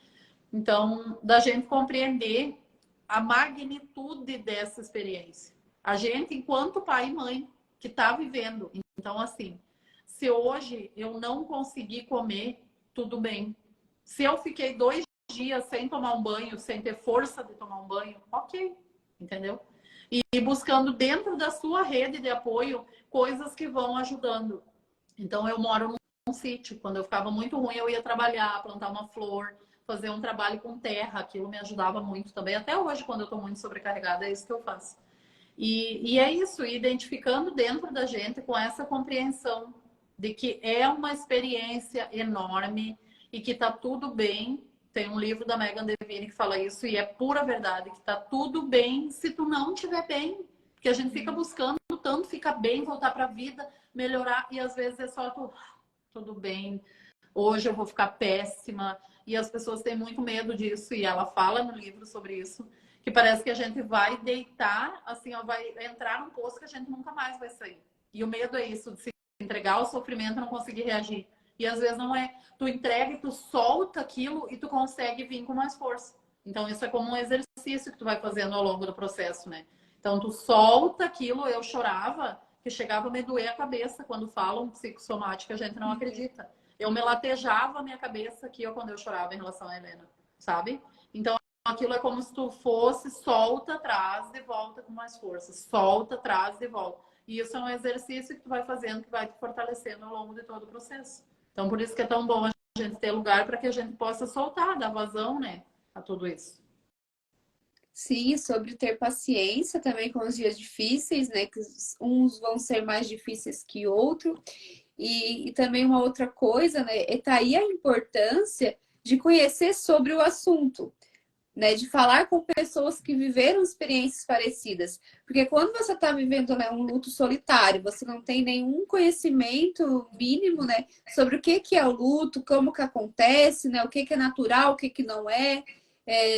Então, da gente compreender a magnitude dessa experiência. A gente, enquanto pai e mãe, que está vivendo. Então, assim, se hoje eu não conseguir comer, tudo bem. Se eu fiquei 2 dias sem tomar um banho, sem ter força de tomar um banho, ok, entendeu? E buscando dentro da sua rede de apoio coisas que vão ajudando. Então, eu moro num sítio. Quando eu ficava muito ruim, eu ia trabalhar, plantar uma flor, fazer um trabalho com terra. Aquilo me ajudava muito também. Até hoje, quando eu estou muito sobrecarregada, é isso que eu faço. E é isso, identificando dentro da gente com essa compreensão de que é uma experiência enorme e que tá tudo bem. Tem um livro da Megan Devine que fala isso e é pura verdade, que tá tudo bem se tu não estiver bem. Porque a gente fica buscando tanto ficar bem, voltar para a vida, melhorar e às vezes é só tudo bem. Hoje eu vou ficar péssima e as pessoas têm muito medo disso e ela fala no livro sobre isso, que parece que a gente vai deitar, assim, ó, vai entrar num poço que a gente nunca mais vai sair. E o medo é isso, de se entregar ao sofrimento e não conseguir reagir. E às vezes não é. Tu entrega e tu solta aquilo e tu consegue vir com mais força. Então isso é como um exercício que tu vai fazendo ao longo do processo, né? Então tu solta aquilo, eu chorava, que chegava a me doer a cabeça quando falam psicossomática, a gente não acredita. Eu me latejava a minha cabeça aqui quando eu chorava em relação a Helena, sabe? Então aquilo é como se tu fosse, solta, traz e volta com mais força. Solta, traz e volta. E isso é um exercício que tu vai fazendo, que vai te fortalecendo ao longo de todo o processo. Então, por isso que é tão bom a gente ter lugar para que a gente possa soltar, dar vazão, né, a tudo isso. Sim, sobre ter paciência também com os dias difíceis, né? Que uns vão ser mais difíceis que outros. E também uma outra coisa, né? É tá aí a importância de conhecer sobre o assunto, né? De falar com pessoas que viveram experiências parecidas. Porque quando você está vivendo, né, um luto solitário, você não tem nenhum conhecimento mínimo, né? Sobre o que que é o luto, como que acontece, né? O que que é natural, o que que não é.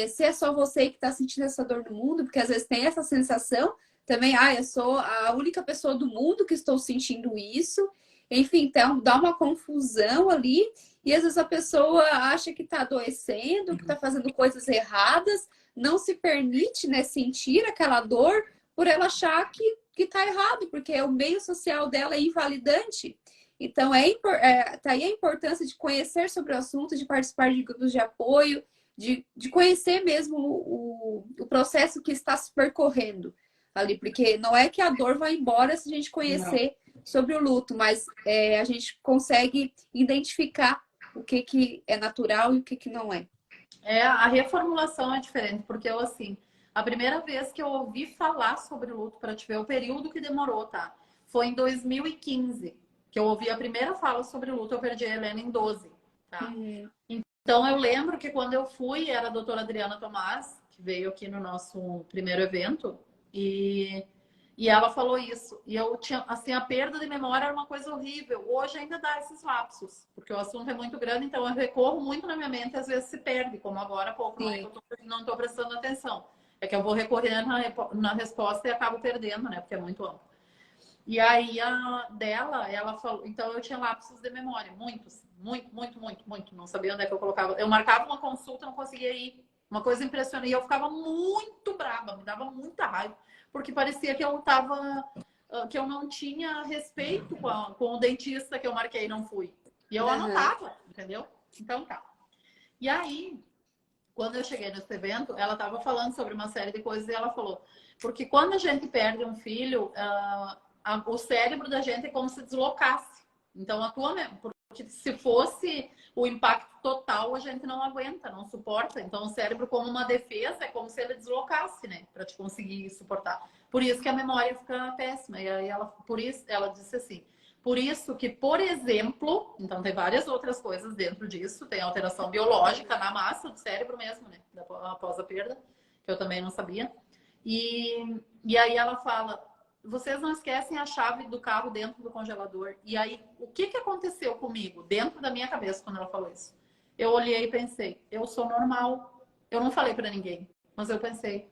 Se é só você que está sentindo essa dor no mundo, porque às vezes tem essa sensação também, eu sou a única pessoa do mundo que estou sentindo isso. Enfim, então dá uma confusão ali e às vezes a pessoa acha que está adoecendo, que está fazendo coisas erradas, não se permite, né, sentir aquela dor por ela achar que está errado, porque o meio social dela é invalidante. Então, tá aí a importância de conhecer sobre o assunto, de participar de grupos de apoio, de conhecer mesmo o processo que está se percorrendo ali, porque não é que a dor vai embora se a gente conhecer sobre o luto, mas a gente consegue identificar o que, que é natural e o que, que não é. A reformulação é diferente, porque eu, assim, a primeira vez que eu ouvi falar sobre o luto, para te ver o período que demorou, tá? Foi em 2015, que eu ouvi a primeira fala sobre o luto, eu perdi a Helena em 12, tá? Então, eu lembro que quando eu fui, era a doutora Adriana Tomás, que veio aqui no nosso primeiro evento, e ela falou isso. E eu tinha, assim, a perda de memória era uma coisa horrível. Hoje ainda dá esses lapsos, porque o assunto é muito grande, então eu recorro muito na minha mente, às vezes se perde, como agora há pouco, não é que eu não estou prestando atenção. É que eu vou recorrer na resposta e acabo perdendo, né? Porque é muito amplo. E aí ela falou, então eu tinha lapsos de memória, muitos, muito. Não sabia onde é que eu colocava. Eu marcava uma consulta, não conseguia ir. Uma coisa impressionante. E eu ficava muito brava, me dava muita raiva, porque parecia que que eu não tinha respeito com o dentista que eu marquei e não fui. E eu anotava, entendeu? Então tá. E aí, quando eu cheguei nesse evento, ela estava falando sobre uma série de coisas e ela falou, porque quando a gente perde um filho, o cérebro da gente é como se deslocasse. Então, porque se fosse o impacto total, a gente não aguenta, não suporta. Então, o cérebro, como uma defesa, é como se ele deslocasse, né? Para te conseguir suportar. Por isso que a memória fica péssima. E aí por isso, ela disse assim, Por isso que, por exemplo, então tem várias outras coisas dentro disso, tem alteração biológica na massa do cérebro mesmo, né? Após a perda, que eu também não sabia. E aí ela fala, vocês não esquecem a chave do carro dentro do congelador. E aí, o que aconteceu comigo, dentro da minha cabeça, quando ela falou isso? Eu olhei e pensei, eu sou normal. Eu não falei para ninguém, mas eu pensei,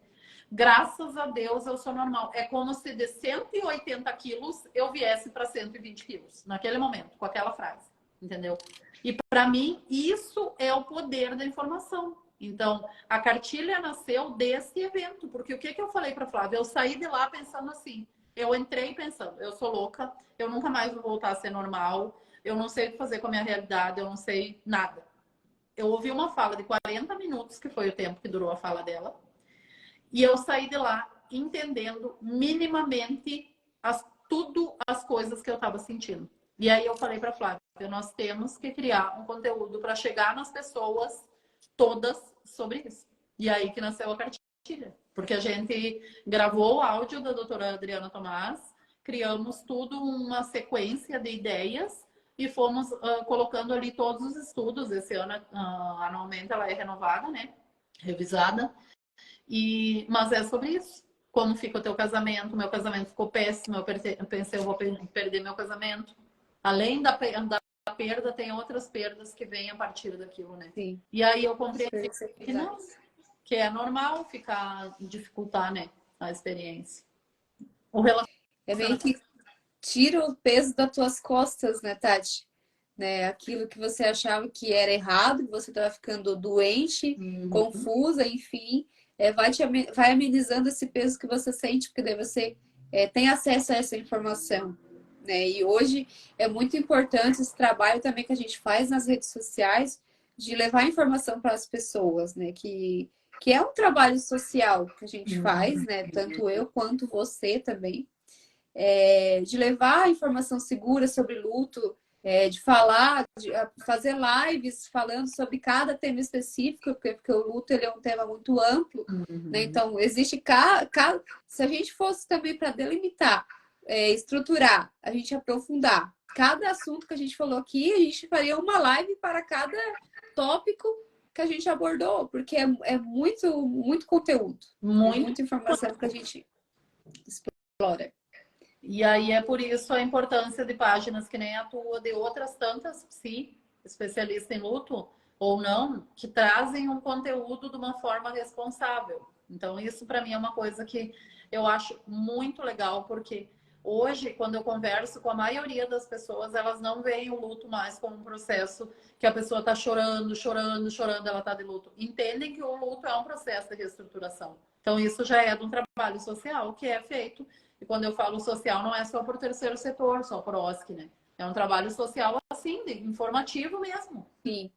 graças a Deus eu sou normal. É como se de 180 quilos eu viesse para 120 quilos, naquele momento, com aquela frase, entendeu? E para mim, isso é o poder da informação. Então, a cartilha nasceu desse evento, porque o que eu falei para Flávia? Eu saí de lá pensando assim, eu entrei pensando, eu sou louca, eu nunca mais vou voltar a ser normal, eu não sei o que fazer com a minha realidade, eu não sei nada. Eu ouvi uma fala de 40 minutos, que foi o tempo que durou a fala dela, e eu saí de lá entendendo minimamente tudo as coisas que eu estava sentindo. E aí eu falei para Flávia, nós temos que criar um conteúdo para chegar nas pessoas todas sobre isso. E aí que nasceu a cartilha. Porque a gente gravou o áudio da doutora Adriana Tomás, criamos tudo uma sequência de ideias e fomos colocando ali todos os estudos. Esse ano, anualmente, ela é renovada, né? Revisada. Mas é sobre isso. Como fica o teu casamento? Meu casamento ficou péssimo. Eu pensei, eu vou perder meu casamento. Além da perda, tem outras perdas que vêm a partir daquilo, né? Sim. E aí eu compreendi que não, que é normal dificultar, né, a experiência. O É meio que tira o peso das tuas costas, né, Tati? Né? Aquilo que você achava que era errado, que você estava ficando doente, confusa, enfim, vai amenizando esse peso que você sente, porque daí você tem acesso a essa informação. Né? E hoje é muito importante esse trabalho também que a gente faz nas redes sociais de levar informação para as pessoas, né? Que é um trabalho social que a gente faz, né? Tanto eu quanto você também. De levar informação segura sobre luto, de falar, de fazer lives falando sobre cada tema específico, porque o luto ele é um tema muito amplo, né? Então, existe se a gente fosse também para delimitar, estruturar, a gente aprofundar cada assunto que a gente falou aqui, a gente faria uma live para cada tópico que a gente abordou, porque é muito, muito conteúdo, muita informação que a gente explora. E aí é por isso a importância de páginas que nem a tua, de outras tantas especialistas em luto ou não, que trazem um conteúdo de uma forma responsável. Então isso para mim é uma coisa que eu acho muito legal, porque hoje, quando eu converso com a maioria das pessoas, elas não veem o luto mais como um processo que a pessoa está chorando, ela está de luto. Entendem que o luto é um processo de reestruturação. Então isso já é de um trabalho social que é feito. E quando eu falo social, não é só por terceiro setor, só por OSC, né? É um trabalho social, assim, informativo mesmo. Sim.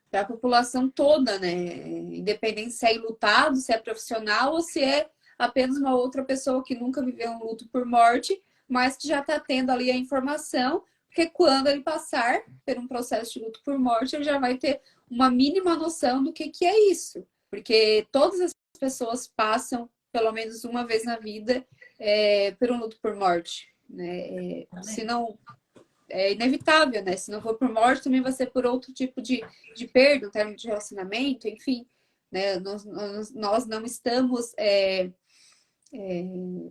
Para a população toda, né? Independente se é enlutado, se é profissional ou se é apenas uma outra pessoa que nunca viveu um luto por morte, mas que já está tendo ali a informação, porque quando ele passar por um processo de luto por morte, ele já vai ter uma mínima noção do que é isso. Porque todas as pessoas passam, pelo menos uma vez na vida, por um luto por morte. Né? Se não, é inevitável, né? Se não for por morte, também vai ser por outro tipo de perda, um termo de relacionamento, enfim. Né? Nós não estamos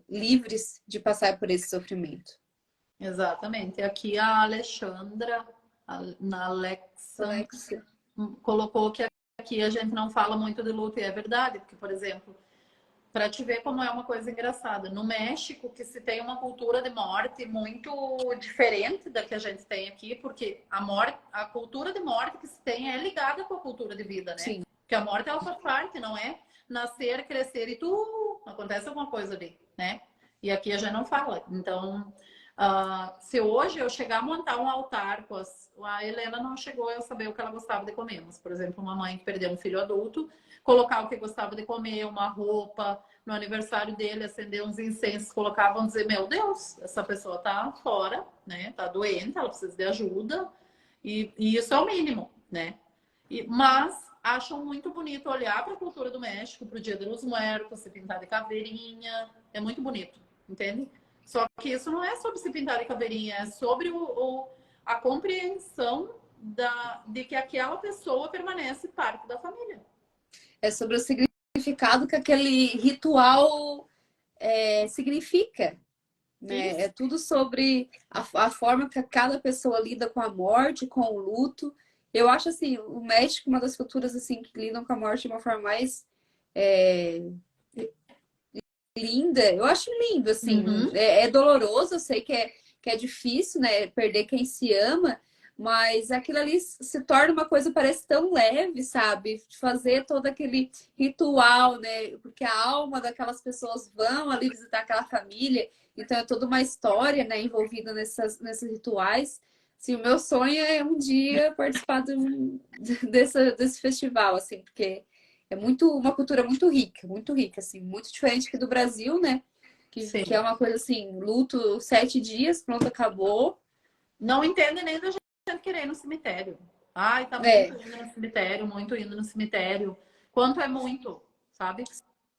livres de passar por esse sofrimento. Exatamente. Aqui a Alexandra, na Alexa, colocou que aqui a gente não fala muito de luto, e é verdade, porque, por exemplo, para te ver como é uma coisa engraçada. No México, que se tem uma cultura de morte muito diferente da que a gente tem aqui, porque a cultura de morte que se tem é ligada com a cultura de vida, né? Sim. Porque a morte ela faz parte, não é nascer, crescer e acontece alguma coisa ali, né? E aqui a gente não fala. Então, se hoje eu chegar a montar um altar com a Helena não chegou a saber o que ela gostava de comer, mas, por exemplo, uma mãe que perdeu um filho adulto, colocar o que gostava de comer, uma roupa, no aniversário dele, acender uns incensos, colocavam dizer, meu Deus, essa pessoa tá fora, né? Tá doente, ela precisa de ajuda. E isso é o mínimo, né? Mas acham muito bonito olhar para a cultura do México, para o Dia dos Muertos, se pintar de caveirinha. É muito bonito, entende? Só que isso não é sobre se pintar de caveirinha, é sobre a compreensão de que aquela pessoa permanece parte da família. É sobre o significado que aquele ritual significa, né? Isso. É tudo sobre a forma que cada pessoa lida com a morte, com o luto. Eu acho assim, o México é uma das culturas assim que lidam com a morte de uma forma mais é, linda. Eu acho lindo, assim. Uhum. É doloroso, eu sei que é difícil, né? Perder quem se ama, mas aquilo ali se torna uma coisa, parece tão leve, sabe? Fazer todo aquele ritual, né? Porque a alma daquelas pessoas vão ali visitar aquela família, então é toda uma história, né, envolvida nesses rituais. Assim, o meu sonho é um dia participar desse festival, assim, porque é uma cultura muito rica, assim, muito diferente aqui do Brasil, né? Que é Sim. uma coisa assim, luto 7 dias, pronto, acabou. Não entende nem da gente querer ir no cemitério. Ai, tá muito É, indo no cemitério, muito indo no cemitério. Quanto é muito, sabe?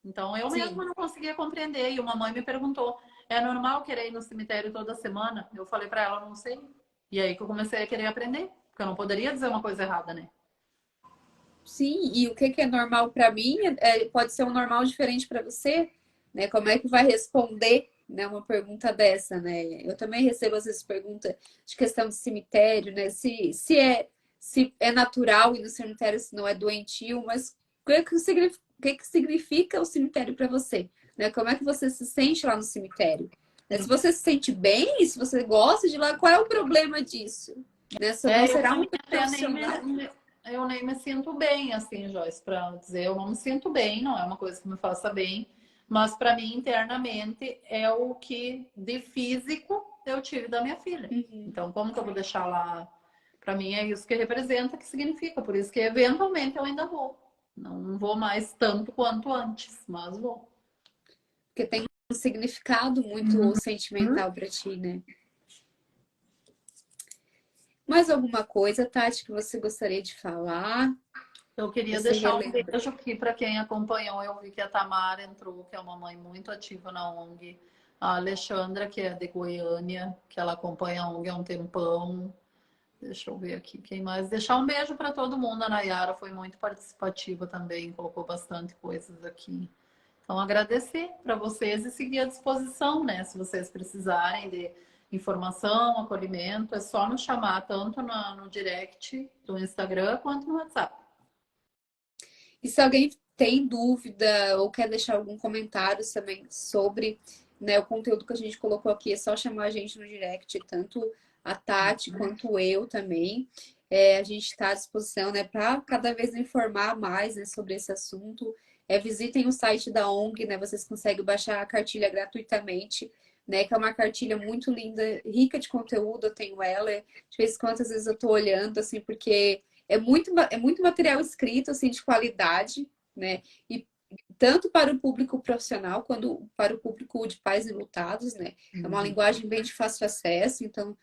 Então eu mesma sim. não conseguia compreender. E uma mãe me perguntou: é normal querer ir no cemitério toda semana? Eu falei pra ela: não sei. E aí que eu comecei a querer aprender, porque eu não poderia dizer uma coisa errada, né? Sim, e o que é normal para mim pode ser um normal diferente para você, né? Como é que vai responder, né, uma pergunta dessa, né? Eu também recebo às vezes pergunta de questão de cemitério, né? Se é natural ir no cemitério, se não é doentio, mas o que significa o cemitério para você, né? Como é que você se sente lá no cemitério? Né? Se você se sente bem, se você gosta de lá, qual é o problema disso? Né? Não Eu será pra uma mim coisa até profissional? eu nem me sinto bem, assim, Joyce, para dizer, eu não me sinto bem, não é uma coisa que me faça bem, mas para mim internamente é o que de físico eu tive da minha filha. Uhum. Então, como que eu vou deixar lá? Para mim é isso que representa, que significa, por isso que eventualmente eu ainda vou. Não vou mais tanto quanto antes, mas vou. Porque tem um significado muito sentimental para ti, né? Mais alguma coisa, Tati, que você gostaria de falar? Eu queria Você deixar um relembra? beijo aqui para quem acompanhou. Eu vi que a Tamara entrou, que é uma mãe muito ativa na ONG. A Alexandra, que é de Goiânia, que ela acompanha a ONG há um tempão. Deixa eu ver aqui quem mais. Deixar um beijo para todo mundo. A Nayara foi muito participativa também, colocou bastante coisas aqui. Então, agradecer para vocês e seguir à disposição, né? Se vocês precisarem de informação, acolhimento, é só nos chamar tanto no direct do Instagram quanto no WhatsApp. E se alguém tem dúvida ou quer deixar algum comentário também sobre, né, o conteúdo que a gente colocou aqui, é só chamar a gente no direct, tanto a Tati quanto eu também. A gente está à disposição, né, para cada vez informar mais, né, sobre esse assunto. Visitem o site da ONG, né, vocês conseguem baixar a cartilha gratuitamente, né, que é uma cartilha muito linda, rica de conteúdo, eu tenho ela, de vez em quando, às vezes eu estou olhando, assim, porque é muito material escrito, assim, de qualidade, né? E tanto para o público profissional quanto para o público de pais enlutados, né? É uma Uhum. linguagem bem de fácil acesso, então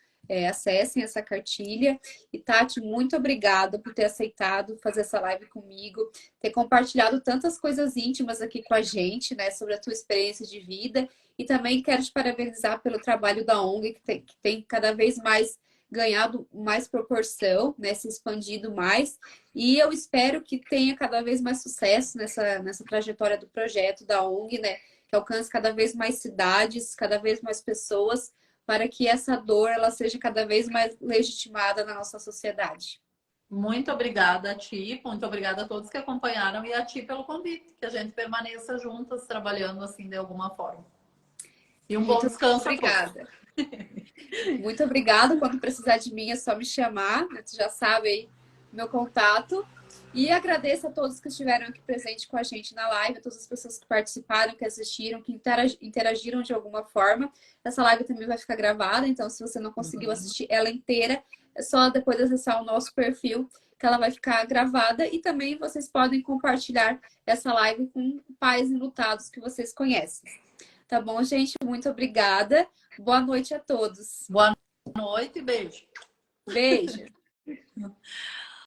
acessem essa cartilha. E Tati, muito obrigada por ter aceitado fazer essa live comigo, ter compartilhado tantas coisas íntimas aqui com a gente, né? Sobre a tua experiência de vida. E também quero te parabenizar pelo trabalho da ONG, que tem cada vez mais ganhado mais proporção, né, se expandido mais, e eu espero que tenha cada vez mais sucesso nessa trajetória do projeto da ONG, né, que alcance cada vez mais cidades, cada vez mais pessoas, para que essa dor ela seja cada vez mais legitimada na nossa sociedade. Muito obrigada a ti, muito obrigada a todos que acompanharam e a ti pelo convite, que a gente permaneça juntas trabalhando assim de alguma forma. E um bom Muito descanso a todos. obrigada. Muito obrigada. Quando precisar de mim, é só me chamar. Né? Tu já sabe aí o meu contato. E agradeço a todos que estiveram aqui presentes com a gente na live, a todas as pessoas que participaram, que assistiram, que interagiram de alguma forma. Essa live também vai ficar gravada, então se você não conseguiu Uhum. assistir ela inteira, é só depois acessar o nosso perfil que ela vai ficar gravada. E também vocês podem compartilhar essa live com pais enlutados que vocês conhecem. Tá bom, gente? Muito obrigada. Boa noite a todos. Boa noite e beijo. Beijo.